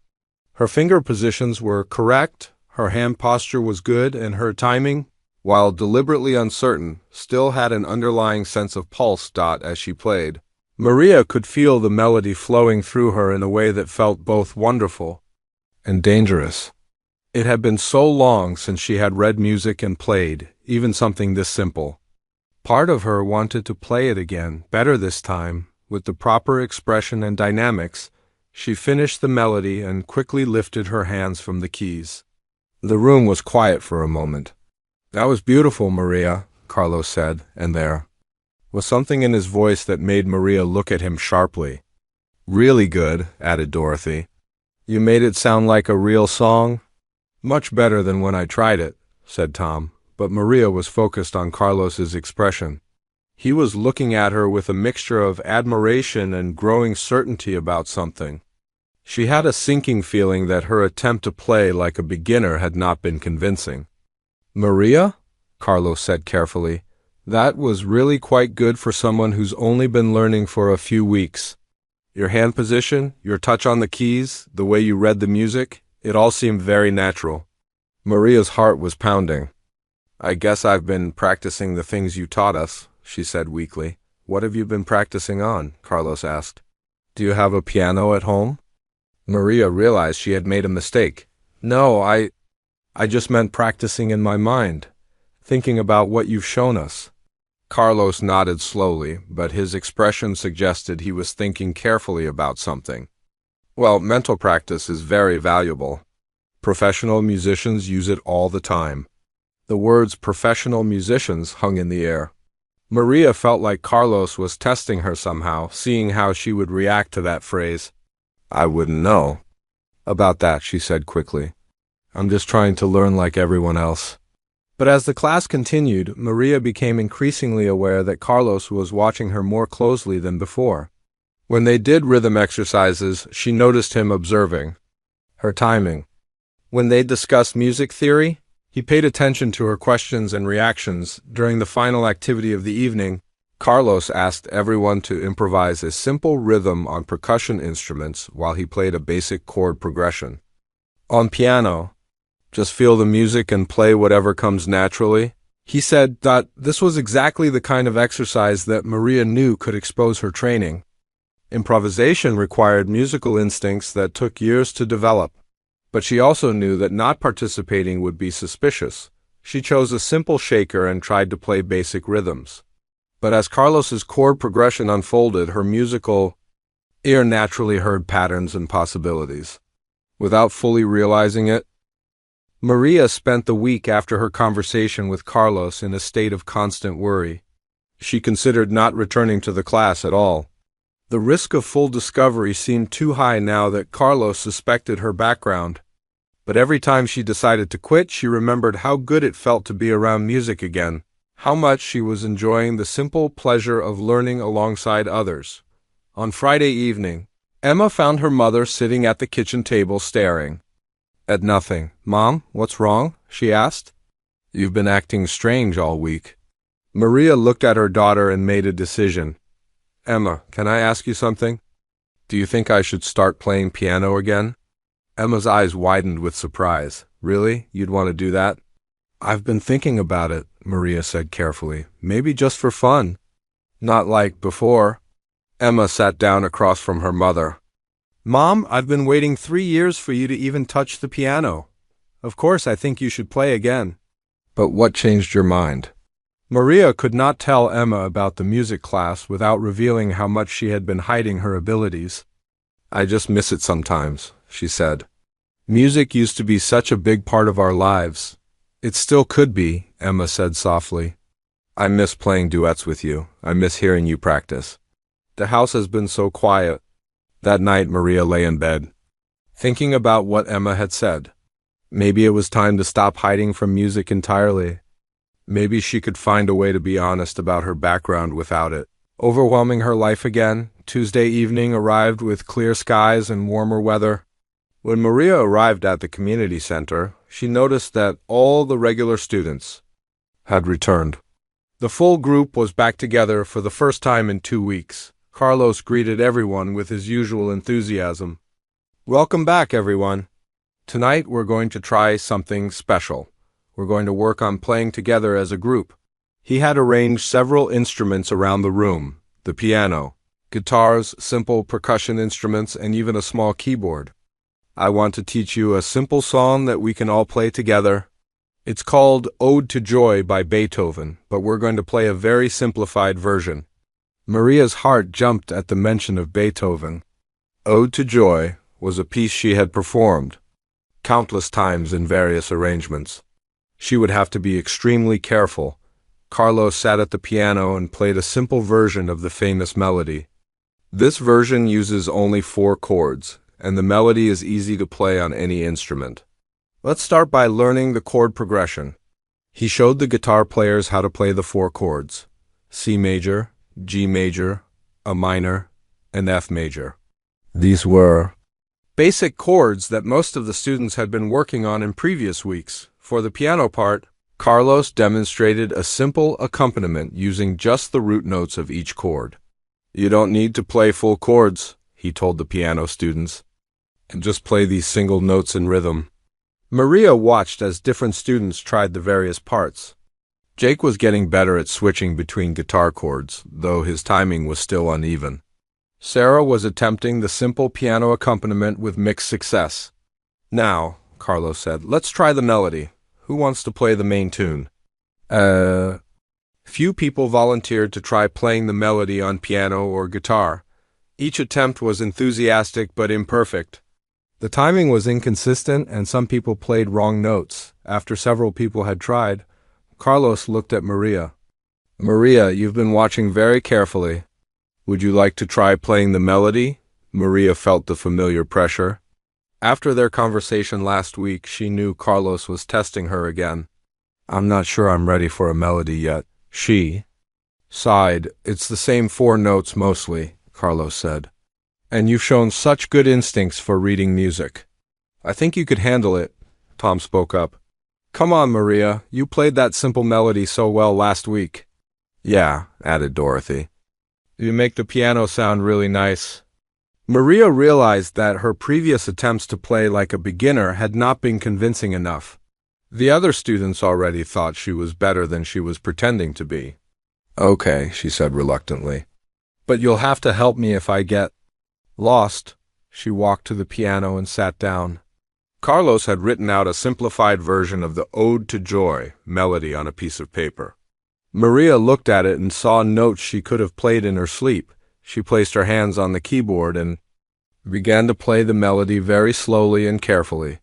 S1: Her finger positions were correct, her hand posture was good, and her timing, while deliberately uncertain, still had an underlying sense of pulse. As she played, Maria could feel the melody flowing through her in a way that felt both wonderful and dangerous. It had been so long since she had read music and played, even something this simple. Part of her wanted to play it again, better this time, with the proper expression and dynamics. She finished the melody and quickly lifted her hands from the keys. The room was quiet for a moment. "That was beautiful, Maria," Carlos said, and there was something in his voice that made Maria look at him sharply. "Really good," added Dorothy. "You made it sound like a real song." "Much better than when I tried it," said Tom, but Maria was focused on Carlos's expression. He was looking at her with a mixture of admiration and growing certainty about something. She had a sinking feeling that her attempt to play like a beginner had not been convincing. "Maria," Carlos said carefully, "that was really quite good for someone who's only been learning for a few weeks. Your hand position, your touch on the keys, the way you read the music, it all seemed very natural." Maria's heart was pounding. "I guess I've been practicing the things you taught us," she said weakly. "What have you been practicing on?" Carlos asked. "Do you have a piano at home?" Maria realized she had made a mistake. "No, I just meant practicing in my mind, thinking about what you've shown us." Carlos nodded slowly, but his expression suggested he was thinking carefully about something. "Well, mental practice is very valuable. Professional musicians use it all the time." The words "professional musicians" hung in the air. Maria felt like Carlos was testing her somehow, seeing how she would react to that phrase. "I wouldn't know about that," she said quickly. "I'm just trying to learn like everyone else." But as the class continued, Maria became increasingly aware that Carlos was watching her more closely than before. When they did rhythm exercises, she noticed him observing her timing. When they discussed music theory, he paid attention to her questions and reactions. During the final activity of the evening, Carlos asked everyone to improvise a simple rhythm on percussion instruments while he played a basic chord progression. On piano, just feel the music and play whatever comes naturally. He said that this was exactly the kind of exercise that Maria knew could expose her training. Improvisation required musical instincts that took years to develop. But she also knew that not participating would be suspicious. She chose a simple shaker and tried to play basic rhythms. But as Carlos's chord progression unfolded, her musical ear naturally heard patterns and possibilities. Without fully realizing it, Maria spent the week after her conversation with Carlos in a state of constant worry. She considered not returning to the class at all. The risk of full discovery seemed too high now that Carlos suspected her background. But every time she decided to quit, she remembered how good it felt to be around music again, how much she was enjoying the simple pleasure of learning alongside others. On Friday evening, Emma found her mother sitting at the kitchen table staring at nothing. "Mom, what's wrong?" she asked. "You've been acting strange all week." Maria looked at her daughter and made a decision. "Emma, can I ask you something? Do you think I should start playing piano again?" Emma's eyes widened with surprise. "Really? You'd want to do that?" "I've been thinking about it," Maria said carefully. "Maybe just for fun. Not like before." Emma sat down across from her mother. "Mom, I've been waiting 3 years for you to even touch the piano. Of course, I think you should play again." "But what changed your mind?" Maria could not tell Emma about the music class without revealing how much she had been hiding her abilities. "I just miss it sometimes," she said. "Music used to be such a big part of our lives." "It still could be," Emma said softly. "I miss playing duets with you. I miss hearing you practice. The house has been so quiet." That night, Maria lay in bed, thinking about what Emma had said. Maybe it was time to stop hiding from music entirely. Maybe she could find a way to be honest about her background without it overwhelming her life again. Tuesday evening arrived with clear skies and warmer weather. When Maria arrived at the community center, she noticed that all the regular students had returned. The full group was back together for the first time in 2 weeks. Carlos greeted everyone with his usual enthusiasm. "Welcome back, everyone. Tonight we're going to try something special. We're going to work on playing together as a group." He had arranged several instruments around the room: the piano, guitars, simple percussion instruments, and even a small keyboard. "I want to teach you a simple song that we can all play together. It's called Ode to Joy by Beethoven, but we're going to play a very simplified version." Maria's heart jumped at the mention of Beethoven. Ode to Joy was a piece she had performed countless times in various arrangements. She would have to be extremely careful. Carlos sat at the piano and played a simple version of the famous melody. This version uses only 4 chords, and the melody is easy to play on any instrument. Let's start by learning the chord progression. He showed the guitar players how to play the 4 chords: C major, G major, A minor, and F major. These were basic chords that most of the students had been working on in previous weeks. For the piano part, Carlos demonstrated a simple accompaniment using just the root notes of each chord. "You don't need to play full chords," he told the piano students, "and just play these single notes in rhythm." Maria watched as different students tried the various parts. Jake was getting better at switching between guitar chords, though his timing was still uneven. Sarah was attempting the simple piano accompaniment with mixed success. "Now," Carlos said, "let's try the melody. Who wants to play the main tune?" Few people volunteered to try playing the melody on piano or guitar. Each attempt was enthusiastic but imperfect. The timing was inconsistent, and some people played wrong notes. After several people had tried, Carlos looked at Maria. "Maria, you've been watching very carefully. Would you like to try playing the melody?" Maria felt the familiar pressure. After their conversation last week, she knew Carlos was testing her again. "I'm not sure I'm ready for a melody yet." She sighed. "It's the same 4 notes mostly," Carlos said. "And you've shown such good instincts for reading music." "I think you could handle it," Tom spoke up. "Come on, Maria, you played that simple melody so well last week." "Yeah," added Dorothy. "You make the piano sound really nice." Maria realized that her previous attempts to play like a beginner had not been convincing enough. The other students already thought she was better than she was pretending to be. "Okay," she said reluctantly. "But you'll have to help me if I get lost." She walked to the piano and sat down. Carlos had written out a simplified version of the Ode to Joy melody on a piece of paper. Maria looked at it and saw notes she could have played in her sleep. She placed her hands on the keyboard and began to play the melody very slowly and carefully.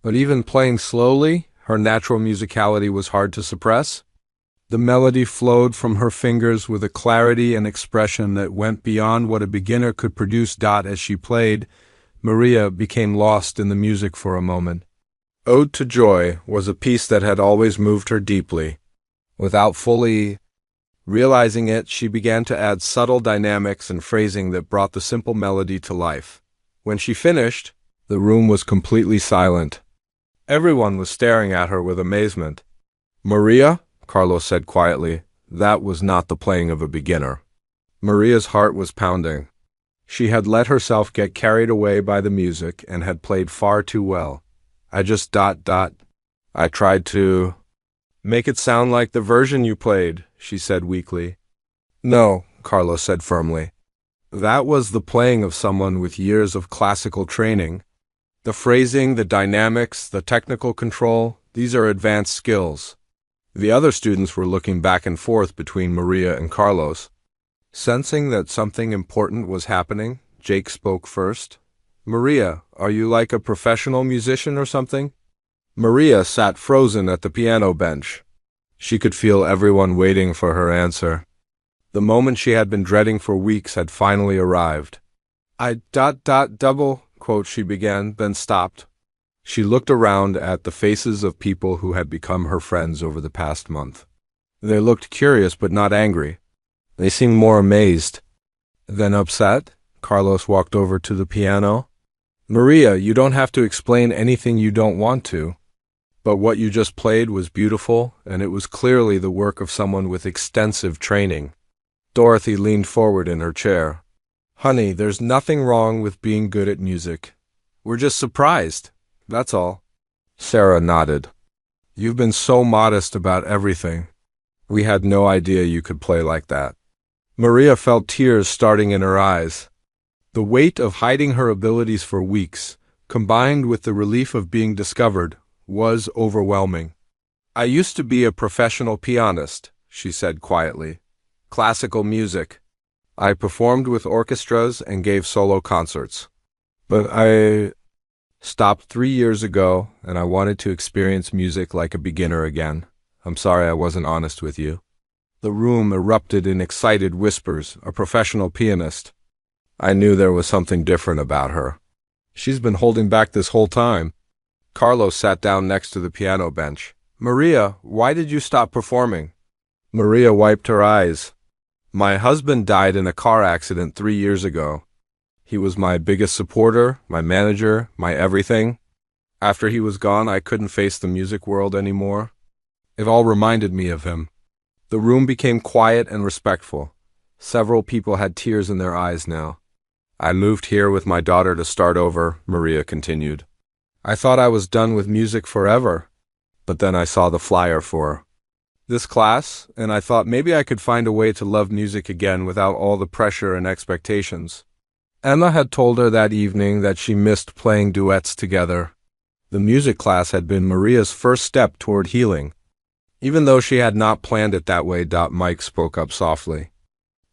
S1: But even playing slowly, her natural musicality was hard to suppress. The melody flowed from her fingers with a clarity and expression that went beyond what a beginner could produce. As she played, Maria became lost in the music for a moment. Ode to Joy was a piece that had always moved her deeply. Without fully realizing it, she began to add subtle dynamics and phrasing that brought the simple melody to life. When she finished, the room was completely silent. Everyone was staring at her with amazement. "Maria," Carlos said quietly, "that was not the playing of a beginner." Maria's heart was pounding. She had let herself get carried away by the music and had played far too well. I tried to make it sound like the version you played," she said weakly. "No," Carlos said firmly. "That was the playing of someone with years of classical training. The phrasing, the dynamics, the technical control, these are advanced skills." The other students were looking back and forth between Maria and Carlos. Sensing that something important was happening, Jake spoke first. "Maria, are you like a professional musician or something?" Maria sat frozen at the piano bench. She could feel everyone waiting for her answer. The moment she had been dreading for weeks had finally arrived. Double quote she began, then stopped. She looked around at the faces of people who had become her friends over the past month. They looked curious but not angry. They seemed more amazed than upset. Carlos walked over to the piano. "Maria, you don't have to explain anything you don't want to. But what you just played was beautiful, and it was clearly the work of someone with extensive training." Dorothy leaned forward in her chair. "Honey, there's nothing wrong with being good at music. We're just surprised, that's all." Sarah nodded. "You've been so modest about everything. We had no idea you could play like that." Maria felt tears starting in her eyes. The weight of hiding her abilities for weeks, combined with the relief of being discovered, was overwhelming. "I used to be a professional pianist," she said quietly. "Classical music. I performed with orchestras and gave solo concerts. But I stopped 3 years ago, and I wanted to experience music like a beginner again. I'm sorry I wasn't honest with you." The room erupted in excited whispers. A professional pianist. I knew there was something different about her. She's been holding back this whole time. Carlos sat down next to the piano bench. "Maria, why did you stop performing?" Maria wiped her eyes. "My husband died in a car accident 3 years ago. He was my biggest supporter, my manager, my everything. After he was gone, I couldn't face the music world anymore. It all reminded me of him." The room became quiet and respectful. Several people had tears in their eyes now. "I moved here with my daughter to start over," Maria continued. "I thought I was done with music forever, but then I saw the flyer for this class, and I thought maybe I could find a way to love music again without all the pressure and expectations." Emma had told her that evening that she missed playing duets together. The music class had been Maria's first step toward healing. Even though she had not planned it that way, Mike spoke up softly.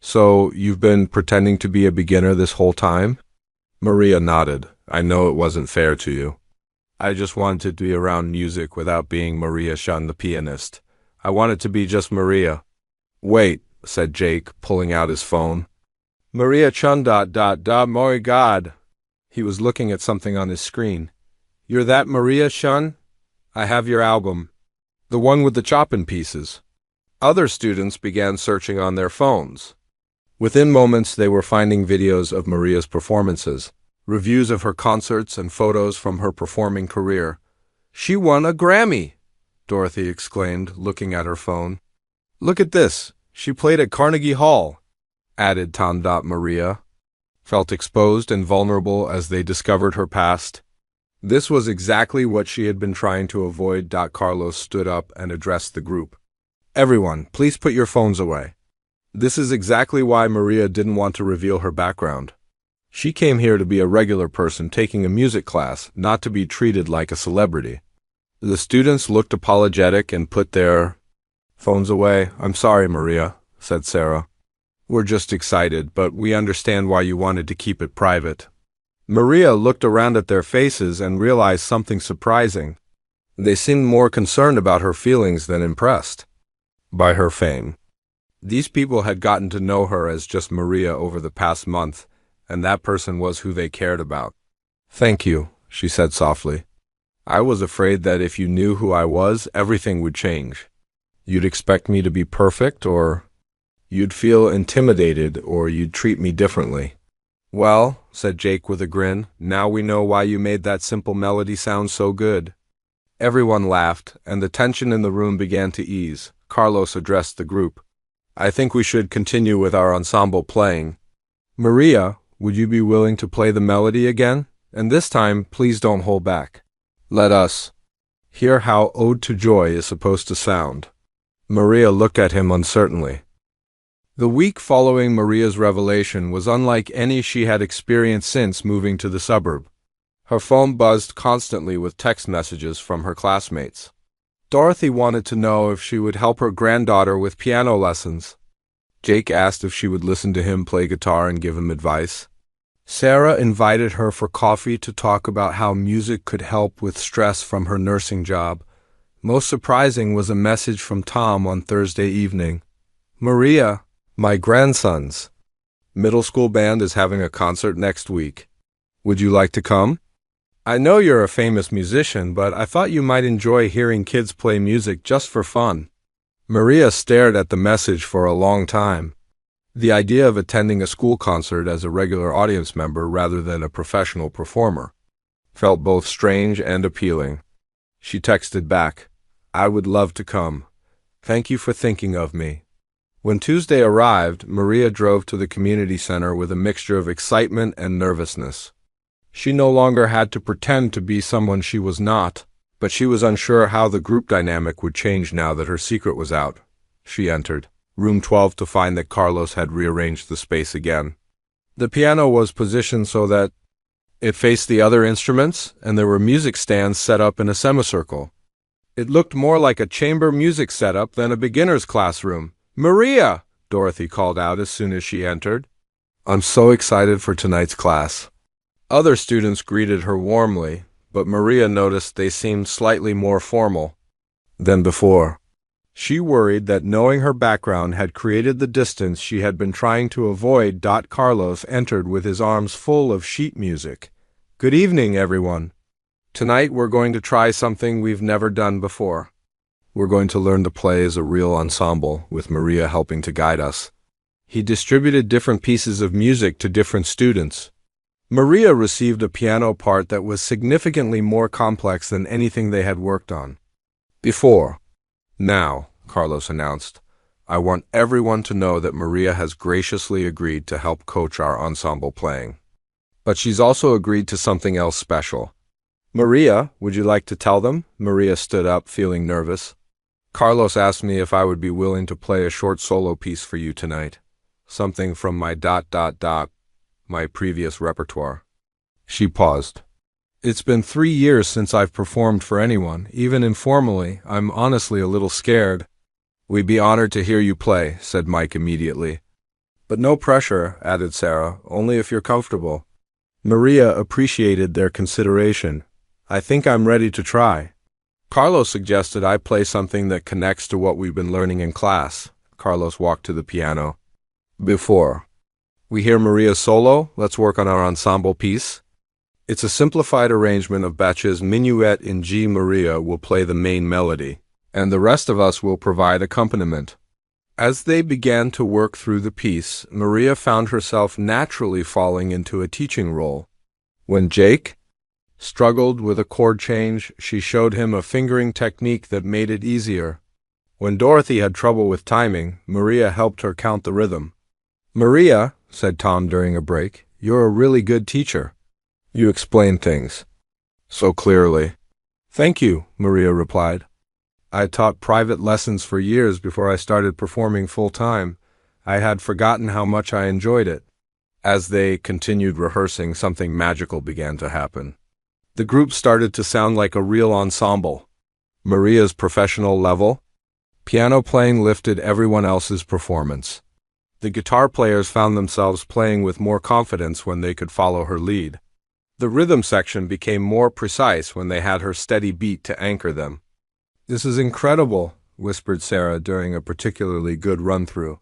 S1: "So, you've been pretending to be a beginner this whole time?" Maria nodded. "I know it wasn't fair to you. I just wanted to be around music without being Maria Shun, the pianist. I wanted to be just Maria." "Wait," said Jake, pulling out his phone. "Maria Chun ... my God." He was looking at something on his screen. "You're that Maria Shun? I have your album. The one with the chop-in pieces." Other students began searching on their phones. Within moments, they were finding videos of Maria's performances, reviews of her concerts, and photos from her performing career. "She won a Grammy!" Dorothy exclaimed, looking at her phone. "Look at this! She played at Carnegie Hall!" added Maria. Felt exposed and vulnerable as they discovered her past. This was exactly what she had been trying to avoid. Carlos stood up and addressed the group. "Everyone, please put your phones away. This is exactly why Maria didn't want to reveal her background. She came here to be a regular person taking a music class, not to be treated like a celebrity. The students looked apologetic and put their phones away. "I'm sorry, Maria," said Sarah. "We're just excited, but we understand why you wanted to keep it private." Maria looked around at their faces and realized something surprising. They seemed more concerned about her feelings than impressed by her fame. These people had gotten to know her as just Maria over the past month, and that person was who they cared about. "Thank you," she said softly. "I was afraid that if you knew who I was, everything would change. You'd expect me to be perfect, or you'd feel intimidated, or you'd treat me differently." "Well," said Jake with a grin, "now we know why you made that simple melody sound so good." Everyone laughed, and the tension in the room began to ease. Carlos addressed the group. "I think we should continue with our ensemble playing. Maria, would you be willing to play the melody again? And this time, please don't hold back. Let us hear how Ode to Joy is supposed to sound." Maria looked at him uncertainly. The week following Maria's revelation was unlike any she had experienced since moving to the suburb. Her phone buzzed constantly with text messages from her classmates. Dorothy wanted to know if she would help her granddaughter with piano lessons. Jake asked if she would listen to him play guitar and give him advice. Sarah invited her for coffee to talk about how music could help with stress from her nursing job. Most surprising was a message from Tom on Thursday evening. "Maria, my grandson's middle school band is having a concert next week. Would you like to come? I know you're a famous musician, but I thought you might enjoy hearing kids play music just for fun." Maria stared at the message for a long time. The idea of attending a school concert as a regular audience member rather than a professional performer felt both strange and appealing. She texted back, "I would love to come. Thank you for thinking of me." When Tuesday arrived, Maria drove to the community center with a mixture of excitement and nervousness. She no longer had to pretend to be someone she was not, but she was unsure how the group dynamic would change now that her secret was out. She entered room 12 to find that Carlos had rearranged the space again. The piano was positioned so that it faced the other instruments, and there were music stands set up in a semicircle. It looked more like a chamber music setup than a beginner's classroom. "Maria!" Dorothy called out as soon as she entered. "I'm so excited for tonight's class." Other students greeted her warmly, but Maria noticed they seemed slightly more formal than before. She worried that knowing her background had created the distance she had been trying to avoid. Carlos entered with his arms full of sheet music. "Good evening, everyone. Tonight we're going to try something we've never done before. We're going to learn to play as a real ensemble, with Maria helping to guide us." He distributed different pieces of music to different students. Maria received a piano part that was significantly more complex than anything they had worked on before. "Now," Carlos announced, "I want everyone to know that Maria has graciously agreed to help coach our ensemble playing. But she's also agreed to something else special." "Maria, would you like to tell them?" Maria stood up, feeling nervous. "Carlos asked me if I would be willing to play a short solo piece for you tonight. Something from my previous repertoire." She paused. "It's been 3 years since I've performed for anyone, even informally. I'm honestly a little scared." "We'd be honored to hear you play," said Mike immediately. "But no pressure," added Sarah, "only if you're comfortable." Maria appreciated their consideration. "I think I'm ready to try." Carlos suggested I play something that connects to what we've been learning in class. Carlos walked to the piano. "Before we hear Maria's solo, let's work on our ensemble piece." It's a simplified arrangement of Bach's Minuet in G. Maria will play the main melody, and the rest of us will provide accompaniment. As they began to work through the piece, Maria found herself naturally falling into a teaching role. When Jake struggled with a chord change, she showed him a fingering technique that made it easier. When Dorothy had trouble with timing, Maria helped her count the rhythm. "Maria," said Tom during a break, "you're a really good teacher. You explain things so clearly." "Thank you," Maria replied. "I taught private lessons for years before I started performing full-time. I had forgotten how much I enjoyed it." As they continued rehearsing, something magical began to happen. The group started to sound like a real ensemble. Maria's professional level, piano playing lifted everyone else's performance. The guitar players found themselves playing with more confidence when they could follow her lead. The rhythm section became more precise when they had her steady beat to anchor them. "This is incredible," whispered Sarah during a particularly good run-through.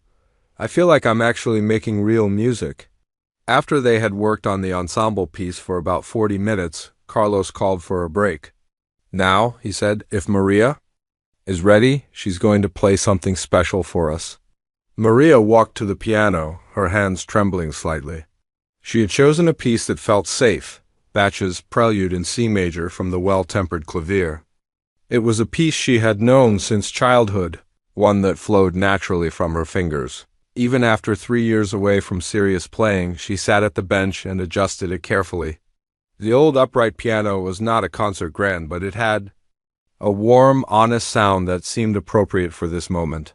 S1: "I feel like I'm actually making real music." After they had worked on the ensemble piece for about 40 minutes, Carlos called for a break. "Now," he said, "if Maria is ready, she's going to play something special for us." Maria walked to the piano, her hands trembling slightly. She had chosen a piece that felt safe, Bach's Prelude in C major from the Well-Tempered Clavier. It was a piece she had known since childhood, one that flowed naturally from her fingers. Even after 3 years away from serious playing, she sat at the bench and adjusted it carefully. The old upright piano was not a concert grand, but it had a warm, honest sound that seemed appropriate for this moment.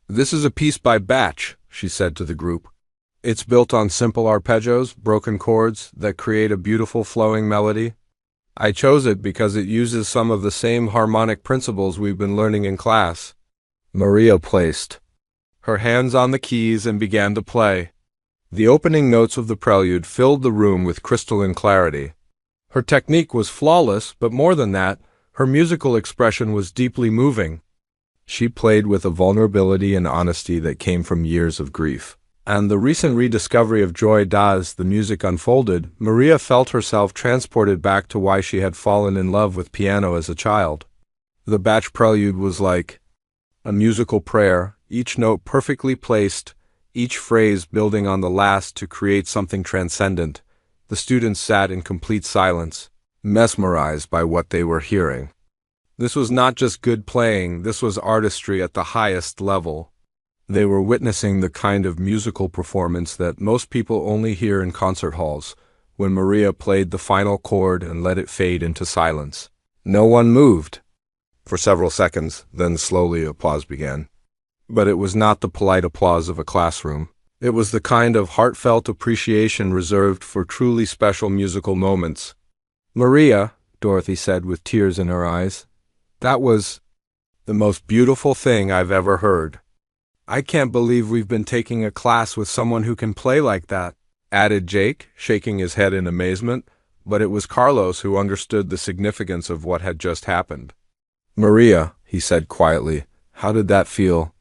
S1: "This is a piece by Bach," she said to the group. "It's built on simple arpeggios, broken chords, that create a beautiful flowing melody. I chose it because it uses some of the same harmonic principles we've been learning in class." Maria placed her hands on the keys and began to play. The opening notes of the prelude filled the room with crystalline clarity. Her technique was flawless, but more than that, her musical expression was deeply moving. She played with a vulnerability and honesty that came from years of grief. And the recent rediscovery of joy as the music unfolded, Maria felt herself transported back to why she had fallen in love with piano as a child. The Bach prelude was like a musical prayer, each note perfectly placed, each phrase building on the last to create something transcendent. The students sat in complete silence, mesmerized by what they were hearing. This was not just good playing, this was artistry at the highest level. They were witnessing the kind of musical performance that most people only hear in concert halls, when Maria played the final chord and let it fade into silence. No one moved for several seconds, then slowly applause began. But it was not the polite applause of a classroom. It was the kind of heartfelt appreciation reserved for truly special musical moments. "Maria," Dorothy said with tears in her eyes, "that was the most beautiful thing I've ever heard." "I can't believe we've been taking a class with someone who can play like that," added Jake, shaking his head in amazement, but it was Carlos who understood the significance of what had just happened. "Maria," he said quietly, "how did that feel?"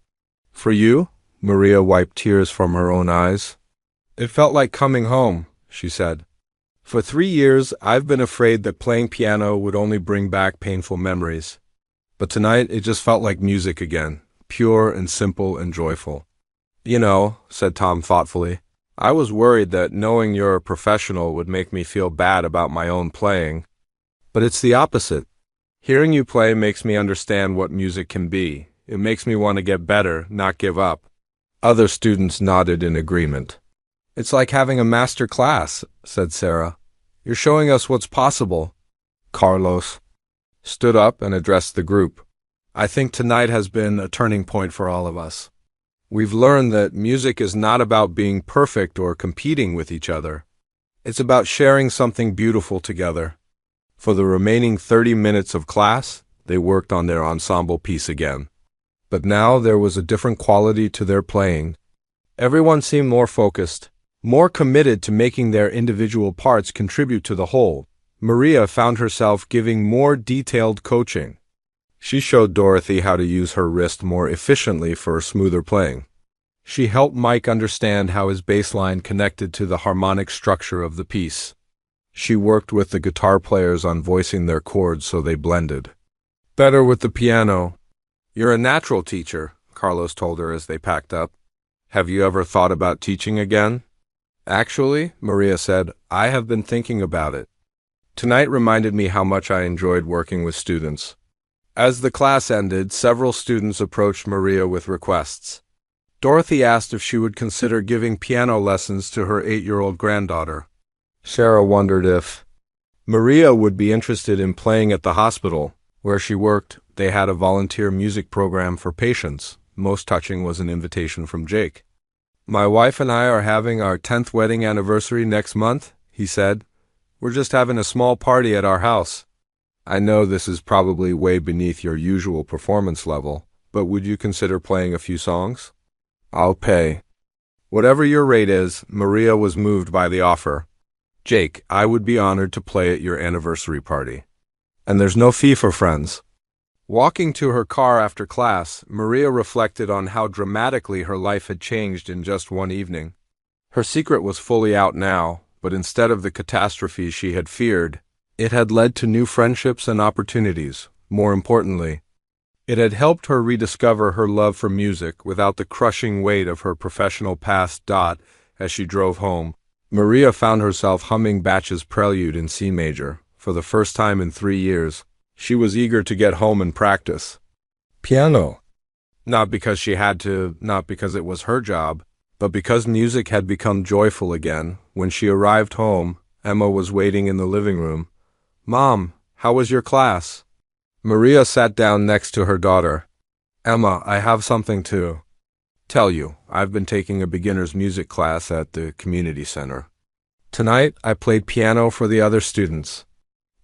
S1: "For you?" Maria wiped tears from her own eyes. "It felt like coming home," she said. "For 3 years, I've been afraid that playing piano would only bring back painful memories. But tonight, it just felt like music again, pure and simple and joyful." "You know," said Tom thoughtfully, "I was worried that knowing you're a professional would make me feel bad about my own playing. But it's the opposite. Hearing you play makes me understand what music can be. It makes me want to get better, not give up." Other students nodded in agreement. "It's like having a master class," said Sarah. "You're showing us what's possible." Carlos stood up and addressed the group. "I think tonight has been a turning point for all of us. We've learned that music is not about being perfect or competing with each other. It's about sharing something beautiful together." For the remaining 30 minutes of class, they worked on their ensemble piece again. But now there was a different quality to their playing. Everyone seemed more focused, more committed to making their individual parts contribute to the whole. Maria found herself giving more detailed coaching. She showed Dorothy how to use her wrist more efficiently for smoother playing. She helped Mike understand how his bass line connected to the harmonic structure of the piece. She worked with the guitar players on voicing their chords so they blended better with the piano. "You're a natural teacher," Carlos told her as they packed up. "Have you ever thought about teaching again?" "Actually," Maria said, "I have been thinking about it. Tonight reminded me how much I enjoyed working with students." As the class ended, several students approached Maria with requests. Dorothy asked if she would consider giving piano lessons to her 8-year-old granddaughter. Sarah wondered if Maria would be interested in playing at the hospital. Where she worked, they had a volunteer music program for patients. Most touching was an invitation from Jake. My wife and I are having our 10th wedding anniversary next month, he said. We're just having a small party at our house. I know this is probably way beneath your usual performance level, but would you consider playing a few songs? I'll pay. Whatever your rate is, Maria was moved by the offer. Jake, I would be honored to play at your anniversary party. And there's no fee for friends. Walking to her car after class, Maria reflected on how dramatically her life had changed in just one evening. Her secret was fully out now, but instead of the catastrophe she had feared, it had led to new friendships and opportunities. More importantly, it had helped her rediscover her love for music without the crushing weight of her professional past. As she drove home, Maria found herself humming Bach's Prelude in C major. For the first time in 3 years, she was eager to get home and practice. Piano. Not because she had to, not because it was her job, but because music had become joyful again. When she arrived home, Emma was waiting in the living room. Mom, how was your class? Maria sat down next to her daughter. Emma, I have something to tell you. I've been taking a beginner's music class at the community center. Tonight, I played piano for the other students.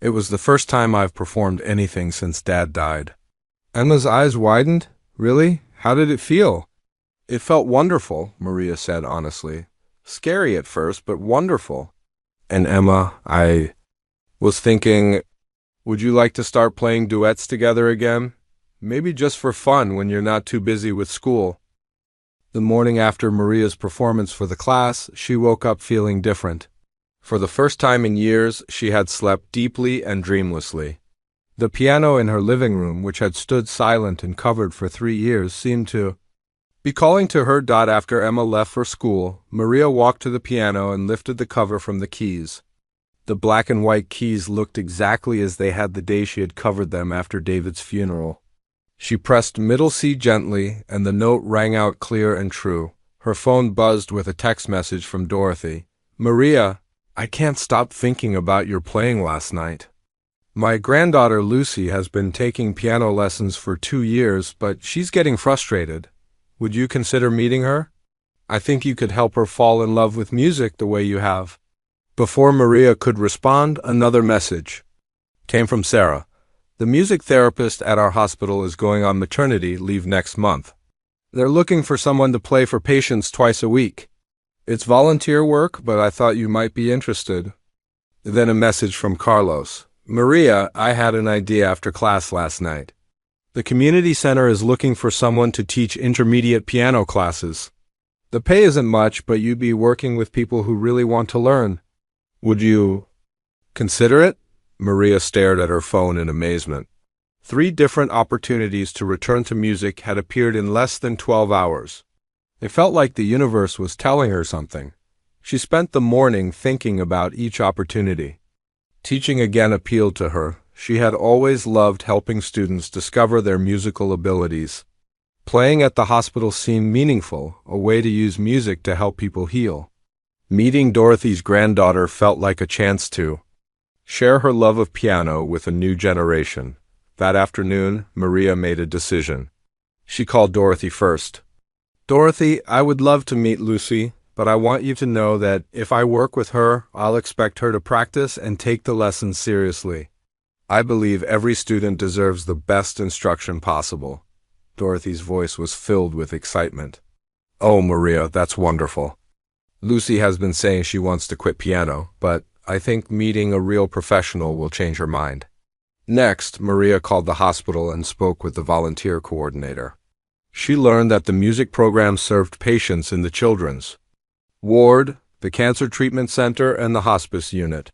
S1: It was the first time I've performed anything since Dad died. Emma's eyes widened. Really? How did it feel? It felt wonderful, Maria said honestly. Scary at first, but wonderful. And Emma, I was thinking, would you like to start playing duets together again? Maybe just for fun when you're not too busy with school. The morning after Maria's performance for the class, she woke up feeling different. For the first time in years, she had slept deeply and dreamlessly. The piano in her living room, which had stood silent and covered for 3 years, seemed to be calling to her. After Emma left for school, Maria walked to the piano and lifted the cover from the keys. The black and white keys looked exactly as they had the day she had covered them after David's funeral. She pressed middle C gently, and the note rang out clear and true. Her phone buzzed with a text message from Dorothy. Maria, I can't stop thinking about your playing last night. My granddaughter Lucy has been taking piano lessons for 2 years, but she's getting frustrated. Would you consider meeting her? I think you could help her fall in love with music the way you have. Before Maria could respond, another message came from Sarah. The music therapist at our hospital is going on maternity leave next month. They're looking for someone to play for patients twice a week. It's volunteer work, but I thought you might be interested. Then a message from Carlos. Maria, I had an idea after class last night. The community center is looking for someone to teach intermediate piano classes. The pay isn't much, but you'd be working with people who really want to learn. Would you consider it? Maria stared at her phone in amazement. 3 different opportunities to return to music had appeared in less than 12 hours. It felt like the universe was telling her something. She spent the morning thinking about each opportunity. Teaching again appealed to her. She had always loved helping students discover their musical abilities. Playing at the hospital seemed meaningful, a way to use music to help people heal. Meeting Dorothy's granddaughter felt like a chance to share her love of piano with a new generation. That afternoon, Maria made a decision. She called Dorothy first. Dorothy, I would love to meet Lucy, but I want you to know that if I work with her, I'll expect her to practice and take the lessons seriously. I believe every student deserves the best instruction possible. Dorothy's voice was filled with excitement. Oh, Maria, that's wonderful. Lucy has been saying she wants to quit piano, but I think meeting a real professional will change her mind. Next, Maria called the hospital and spoke with the volunteer coordinator. She learned that the music program served patients in the children's ward, the cancer treatment center, and the hospice unit.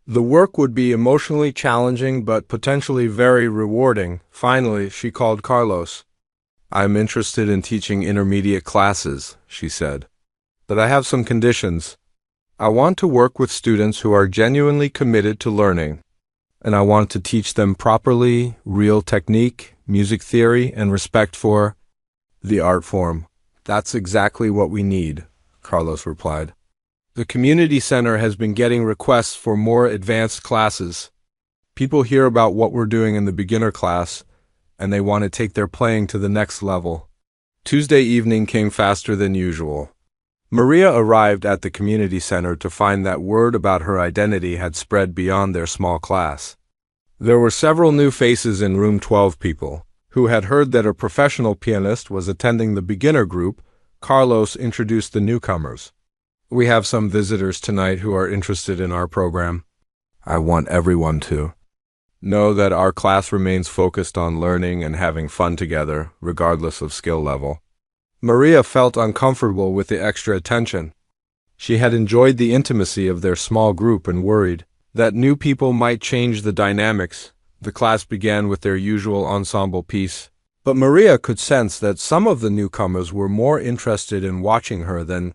S1: The work would be emotionally challenging but potentially very rewarding. Finally, she called Carlos. I'm interested in teaching intermediate classes, she said, but I have some conditions. I want to work with students who are genuinely committed to learning, and I want to teach them properly, real technique, music theory, and respect for the art form. That's exactly what we need, Carlos replied. The community center has been getting requests for more advanced classes. People hear about what we're doing in the beginner class, and they want to take their playing to the next level. Tuesday evening came faster than usual. Maria arrived at the community center to find that word about her identity had spread beyond their small class. There were several new faces in room 12 people who had heard that a professional pianist was attending the beginner group. Carlos introduced the newcomers. "We have some visitors tonight who are interested in our program. I want everyone to know that our class remains focused on learning and having fun together, regardless of skill level." Maria felt uncomfortable with the extra attention. She had enjoyed the intimacy of their small group and worried that new people might change the dynamics. The class began with their usual ensemble piece, but Maria could sense that some of the newcomers were more interested in watching her than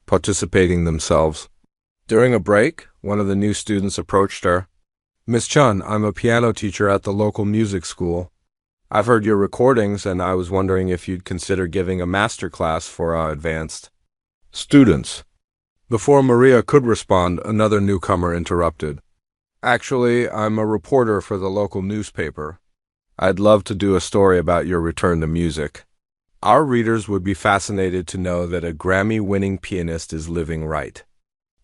S1: participating themselves. During a break, one of the new students approached her. "Miss Chun, I'm a piano teacher at the local music school. I've heard your recordings, and I was wondering if you'd consider giving a master class for our advanced students." Before Maria could respond, another newcomer interrupted. "Actually, I'm a reporter for the local newspaper. I'd love to do a story about your return to music. Our readers would be fascinated to know that a Grammy-winning pianist is living right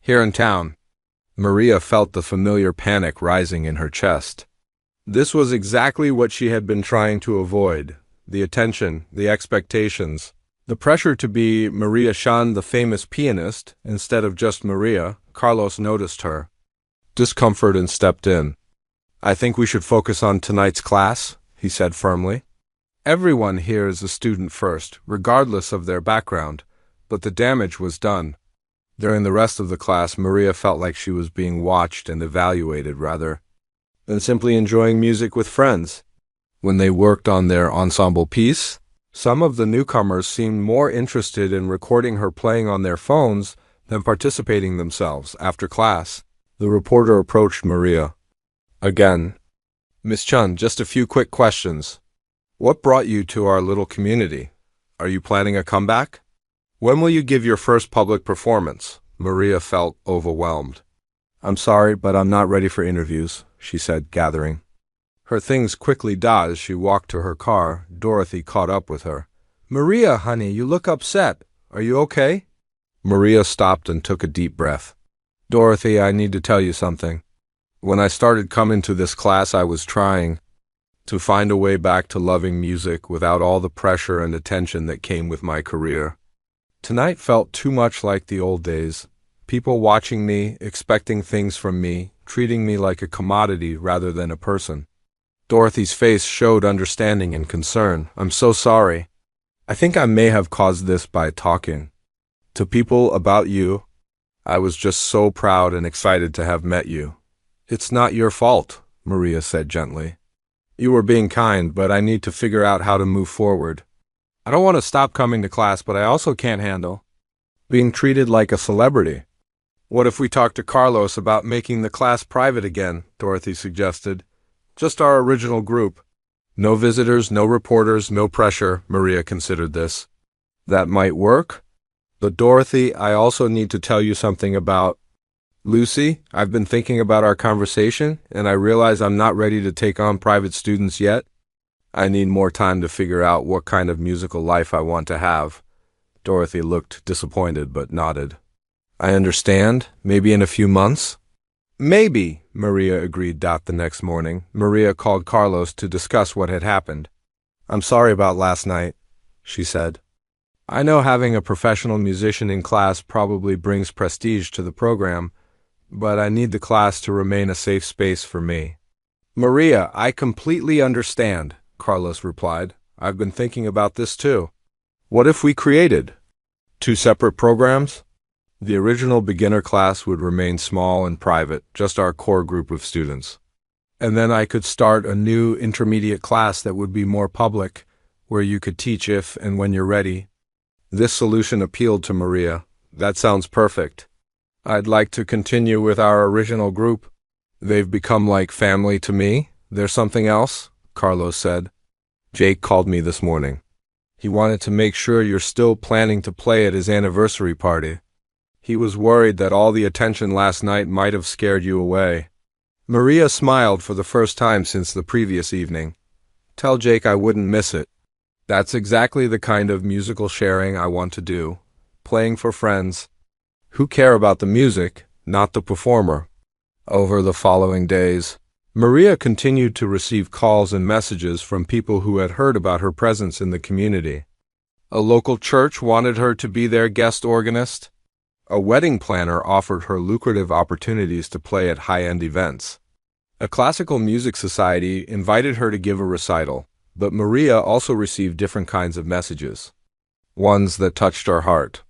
S1: here in town." Maria felt the familiar panic rising in her chest. This was exactly what she had been trying to avoid: the attention, the expectations, the pressure to be Maria Chun, the famous pianist, instead of just Maria. Carlos noticed her discomfort and stepped in. "I think we should focus on tonight's class," he said firmly. "Everyone here is a student first, regardless of their background, but the damage was done." During the rest of the class, Maria felt like she was being watched and evaluated rather than simply enjoying music with friends. When they worked on their ensemble piece, some of the newcomers seemed more interested in recording her playing on their phones than participating themselves. After class, the reporter approached Maria again. "Miss Chun, just a few quick questions. What brought you to our little community? Are you planning a comeback? When will you give your first public performance?" Maria felt overwhelmed. "I'm sorry, but I'm not ready for interviews," she said, gathering her things quickly. As she walked to her car, Dorothy caught up with her. "Maria, honey, you look upset. Are you okay?" Maria stopped and took a deep breath. "Dorothy, I need to tell you something. When I started coming to this class, I was trying to find a way back to loving music without all the pressure and attention that came with my career. Tonight felt too much like the old days. People watching me, expecting things from me, treating me like a commodity rather than a person." Dorothy's face showed understanding and concern. "I'm so sorry. I think I may have caused this by talking to people about you. I was just so proud and excited to have met you." "It's not your fault," Maria said gently. "You were being kind, but I need to figure out how to move forward. I don't want to stop coming to class, but I also can't handle being treated like a celebrity." "What if we talk to Carlos about making the class private again?" Dorothy suggested. "Just our original group. No visitors, no reporters, no pressure." Maria considered this. "That might work. But Dorothy, I also need to tell you something about Lucy. I've been thinking about our conversation, and I realize I'm not ready to take on private students yet. I need more time to figure out what kind of musical life I want to have." Dorothy looked disappointed but nodded. "I understand. Maybe in a few months?" "Maybe," Maria agreed. The next morning, Maria called Carlos to discuss what had happened. "I'm sorry about last night," she said. "I know having a professional musician in class probably brings prestige to the program, but I need the class to remain a safe space for me." "Maria, I completely understand," Carlos replied. "I've been thinking about this too. What if we created two separate programs? The original beginner class would remain small and private, just our core group of students. And then I could start a new intermediate class that would be more public, where you could teach if and when you're ready." This solution appealed to Maria. "That sounds perfect. I'd like to continue with our original group. They've become like family to me." "There's something else," Carlos said. "Jake called me this morning. He wanted to make sure you're still planning to play at his anniversary party. He was worried that all the attention last night might have scared you away." Maria smiled for the first time since the previous evening. "Tell Jake I wouldn't miss it. That's exactly the kind of musical sharing I want to do. playing for friends who care about the music, not the performer. Over the following days, Maria continued to receive calls and messages from people who had heard about her presence in the community. A local church wanted her to be their guest organist. A wedding planner offered her lucrative opportunities to play at high-end events. A classical music society invited her to give a recital, but Maria also received different kinds of messages, ones that touched her heart.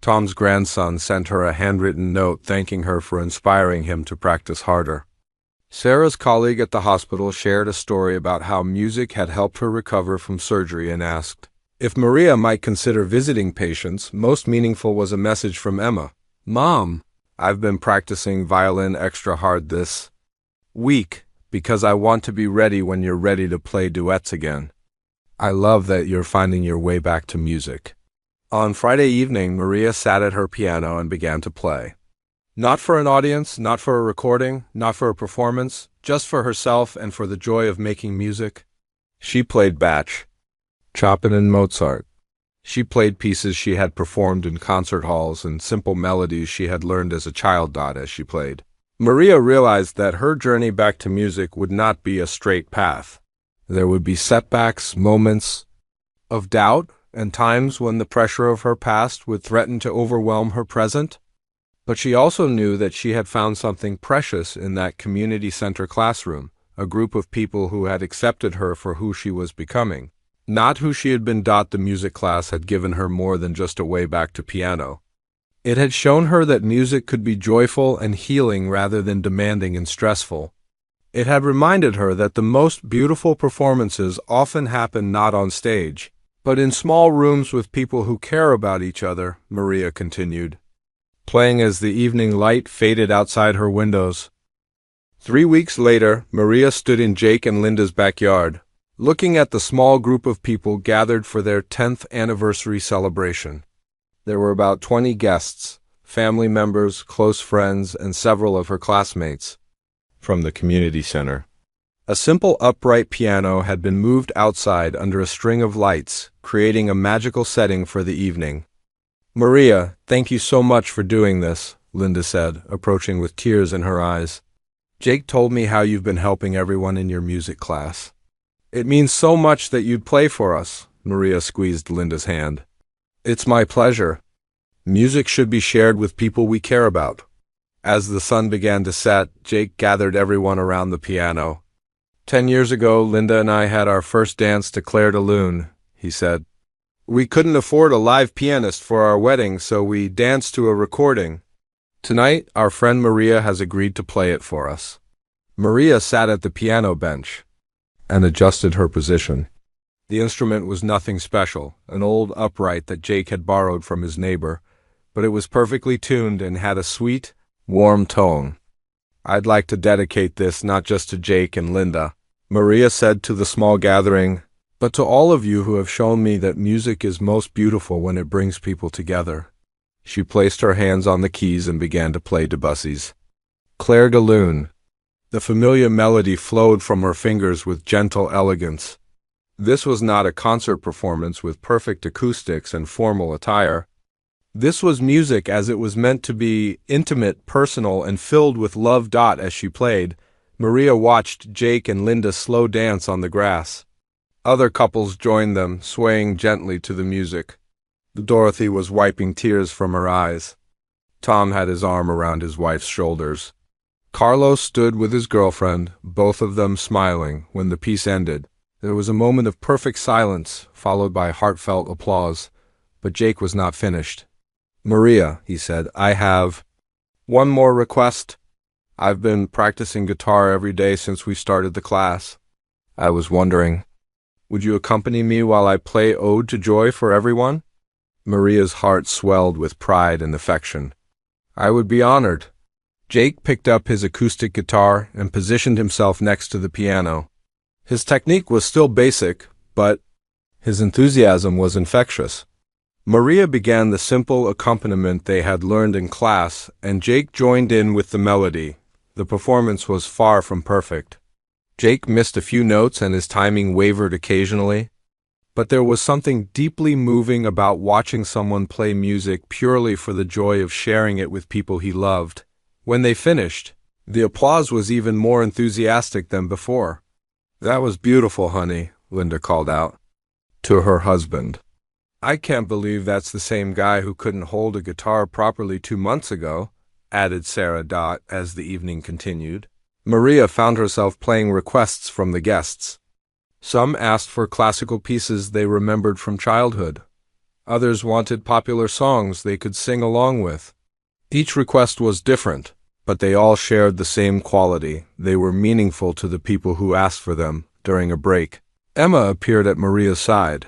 S1: Tom's grandson sent her a handwritten note thanking her for inspiring him to practice harder. Sarah's colleague at the hospital shared a story about how music had helped her recover from surgery and asked if Maria might consider visiting patients. Most meaningful was a message from Emma. "Mom, I've been practicing violin extra hard this week because I want to be ready when you're ready to play duets again. I love that you're finding your way back to music." On Friday evening, Maria sat at her piano and began to play. Not for an audience, not for a recording, not for a performance, just for herself and for the joy of making music. She played Bach, Chopin and Mozart. She played pieces she had performed in concert halls and simple melodies she had learned as a child. As she played, Maria realized that her journey back to music would not be a straight path. There would be setbacks, moments of doubt, and times when the pressure of her past would threaten to overwhelm her present. But she also knew that she had found something precious in that community center classroom, a group of people who had accepted her for who she was becoming, not who she had been. The music class had given her more than just a way back to piano. It had shown her that music could be joyful and healing rather than demanding and stressful. It had reminded her that the most beautiful performances often happen not on stage, but in small rooms with people who care about each other, Maria continued, playing as the evening light faded outside her windows. 3 weeks later, Maria stood in Jake and Linda's backyard, looking at the small group of people gathered for their 10th anniversary celebration. There were about 20 guests, family members, close friends, and several of her classmates from the community center. A simple upright piano had been moved outside under a string of lights, creating a magical setting for the evening. "Maria, thank you so much for doing this," Linda said, approaching with tears in her eyes. "Jake told me how you've been helping everyone in your music class. It means so much that you'd play for us." Maria squeezed Linda's hand. "It's my pleasure. Music should be shared with people we care about." As the sun began to set, Jake gathered everyone around the piano. 10 years ago, Linda and I had our first dance to Claire de Lune," he said. "We couldn't afford a live pianist for our wedding, so we danced to a recording. Tonight, our friend Maria has agreed to play it for us." Maria sat at the piano bench and adjusted her position. The instrument was nothing special, an old upright that Jake had borrowed from his neighbor, but it was perfectly tuned and had a sweet, warm tone. "I'd like to dedicate this not just to Jake and Linda," Maria said to the small gathering, "but to all of you who have shown me that music is most beautiful when it brings people together." She placed her hands on the keys and began to play Debussy's Claire de Lune. The familiar melody flowed from her fingers with gentle elegance. This was not a concert performance with perfect acoustics and formal attire. This was music as it was meant to be, intimate, personal, and filled with love. As she played, Maria watched Jake and Linda slow dance on the grass. Other couples joined them, swaying gently to the music. Dorothy was wiping tears from her eyes. Tom had his arm around his wife's shoulders. Carlos stood with his girlfriend, both of them smiling, when the piece ended. There was a moment of perfect silence, followed by heartfelt applause, but Jake was not finished. "Maria," he said, "I have one more request. I've been practicing guitar every day since we started the class. I was wondering, would you accompany me while I play Ode to Joy for Everyone?" Maria's heart swelled with pride and affection. "I would be honored." Jake picked up his acoustic guitar and positioned himself next to the piano. His technique was still basic, but his enthusiasm was infectious. Maria began the simple accompaniment they had learned in class, and Jake joined in with the melody. The performance was far from perfect. Jake missed a few notes and his timing wavered occasionally. But there was something deeply moving about watching someone play music purely for the joy of sharing it with people he loved. When they finished, the applause was even more enthusiastic than before. "That was beautiful, honey," Linda called out to her husband. "I can't believe that's the same guy who couldn't hold a guitar properly 2 months ago," added Sarah as the evening continued. Maria found herself playing requests from the guests. Some asked for classical pieces they remembered from childhood. Others wanted popular songs they could sing along with. Each request was different, but they all shared the same quality. They were meaningful to the people who asked for them. During a break, Emma appeared at Maria's side.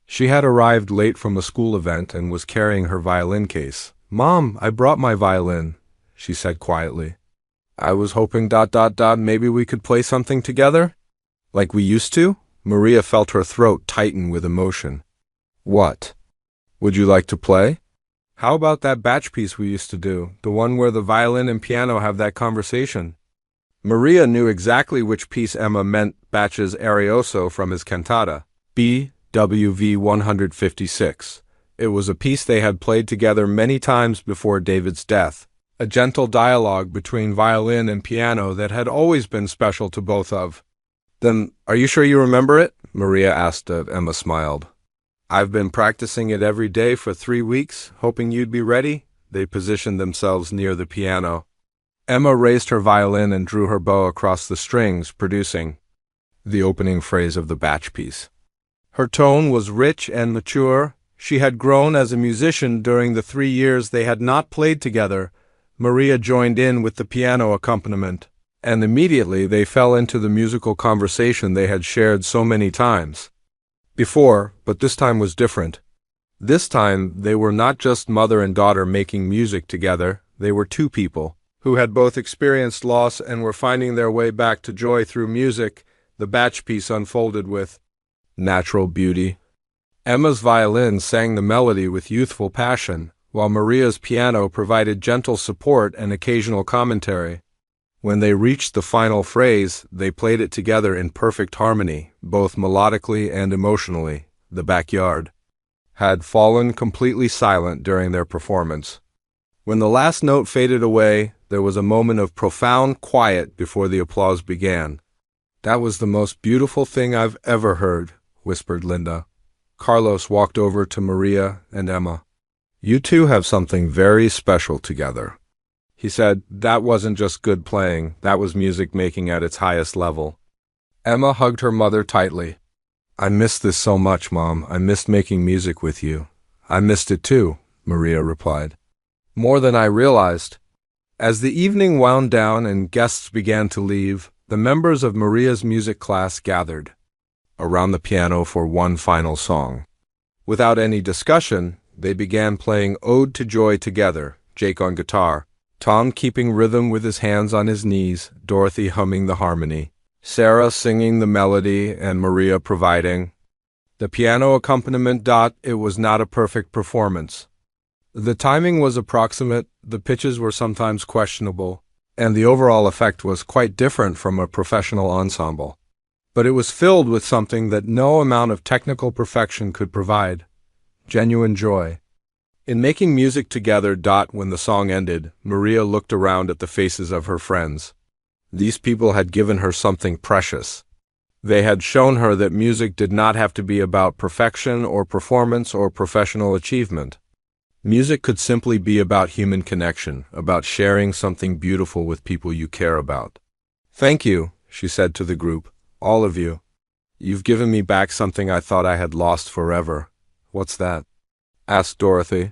S1: She had arrived late from a school event and was carrying her violin case. "Mom, I brought my violin," she said quietly. "I was hoping ... maybe we could play something together? Like we used to?" Maria felt her throat tighten with emotion. "What? Would you like to play? How about that Bach piece we used to do, the one where the violin and piano have that conversation?" Maria knew exactly which piece Emma meant, Bach's Arioso from his cantata, BWV 156. It was a piece they had played together many times before David's death, a gentle dialogue between violin and piano that had always been special to both of. "Then, are you sure you remember it?" Maria asked. Emma smiled. "I've been practicing it every day for 3 weeks, hoping you'd be ready." They positioned themselves near the piano. Emma raised her violin and drew her bow across the strings, producing the opening phrase of the Bach piece. Her tone was rich and mature. She had grown as a musician during the 3 years they had not played together. Maria joined in with the piano accompaniment, and immediately they fell into the musical conversation they had shared so many times before, but this time was different. This time they were not just mother and daughter making music together, they were two people who had both experienced loss and were finding their way back to joy through music. The Bach piece unfolded with natural beauty. Emma's violin sang the melody with youthful passion, while Maria's piano provided gentle support and occasional commentary. When they reached the final phrase, they played it together in perfect harmony, both melodically and emotionally. The backyard had fallen completely silent during their performance. When the last note faded away, there was a moment of profound quiet before the applause began. "That was the most beautiful thing I've ever heard," whispered Linda. Carlos walked over to Maria and Emma. "You two have something very special together," he said. "That wasn't just good playing, that was music making at its highest level." Emma hugged her mother tightly. "I missed this so much, Mom. I missed making music with you." "I missed it too," Maria replied. "More than I realized." As the evening wound down and guests began to leave, the members of Maria's music class gathered around the piano for one final song. Without any discussion, they began playing Ode to Joy together, Jake on guitar, Tom keeping rhythm with his hands on his knees, Dorothy humming the harmony, Sarah singing the melody, and Maria providing the piano accompaniment. It was not a perfect performance. The timing was approximate, the pitches were sometimes questionable, and the overall effect was quite different from a professional ensemble. But it was filled with something that no amount of technical perfection could provide: genuine joy. In making music together. When the song ended, Maria looked around at the faces of her friends. These people had given her something precious. They had shown her that music did not have to be about perfection or performance or professional achievement. Music could simply be about human connection, about sharing something beautiful with people you care about. "Thank you," she said to the group, "all of you. You've given me back something I thought I had lost forever." "What's that?" asked Dorothy.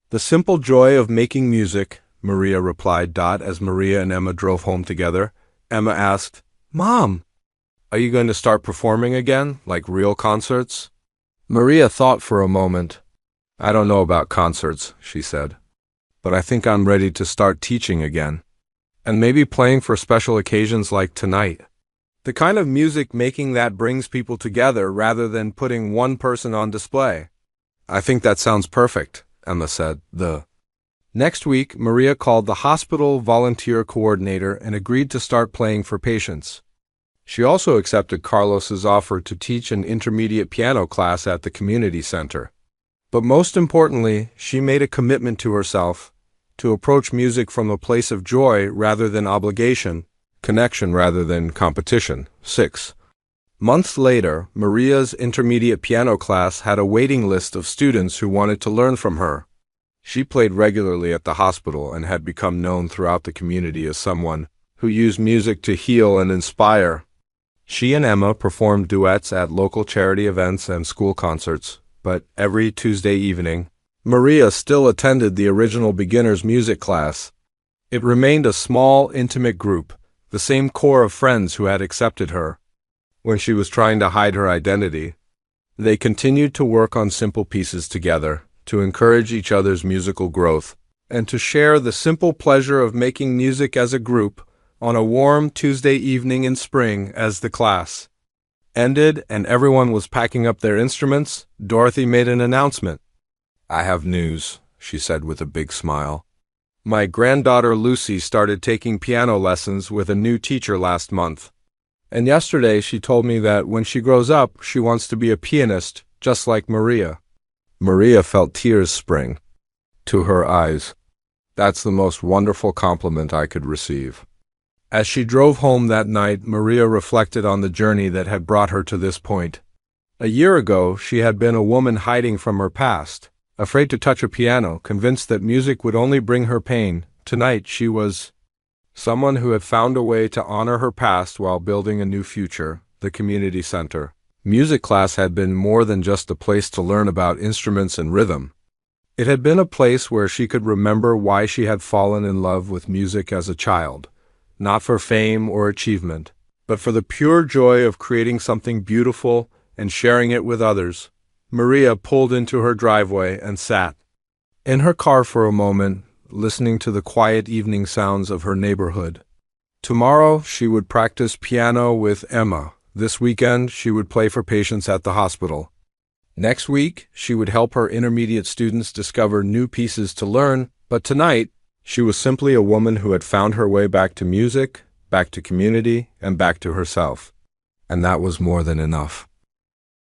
S1: "The simple joy of making music," Maria replied. As Maria and Emma drove home together, Emma asked, "Mom, are you going to start performing again, like real concerts?" Maria thought for a moment. "I don't know about concerts," she said, "but I think I'm ready to start teaching again. And maybe playing for special occasions like tonight. The kind of music making that brings people together rather than putting one person on display." "I think that sounds perfect," Emma said. The next week, Maria called the hospital volunteer coordinator and agreed to start playing for patients. She also accepted Carlos's offer to teach an intermediate piano class at the community center. But most importantly, she made a commitment to herself to approach music from a place of joy rather than obligation, connection rather than competition. 6. Months later, Maria's intermediate piano class had a waiting list of students who wanted to learn from her. She played regularly at the hospital and had become known throughout the community as someone who used music to heal and inspire. She and Emma performed duets at local charity events and school concerts, but every Tuesday evening, Maria still attended the original beginner's music class. It remained a small, intimate group, the same core of friends who had accepted her when she was trying to hide her identity. They continued to work on simple pieces together, to encourage each other's musical growth, and to share the simple pleasure of making music as a group on a warm Tuesday evening in spring. As the class ended and everyone was packing up their instruments, Dorothy made an announcement. "I have news," she said with a big smile. "My granddaughter Lucy started taking piano lessons with a new teacher last month. And yesterday she told me that when she grows up, she wants to be a pianist, just like Maria." Maria felt tears spring to her eyes. That's the most wonderful compliment I could receive. As she drove home that night, Maria reflected on the journey that had brought her to this point. A year ago, she had been a woman hiding from her past, afraid to touch a piano, convinced that music would only bring her pain. Tonight, she was someone who had found a way to honor her past while building a new future. The community center music class had been more than just a place to learn about instruments and rhythm. It had been a place where she could remember why she had fallen in love with music as a child, not for fame or achievement, but for the pure joy of creating something beautiful and sharing it with others. Maria pulled into her driveway and sat in her car for a moment, listening to the quiet evening sounds of her neighborhood. Tomorrow she would practice piano with Emma. This weekend she would play for patients at the hospital. Next week she would help her intermediate students discover new pieces to learn, but tonight she was simply a woman who had found her way back to music, back to community, and back to herself. And that was more than enough.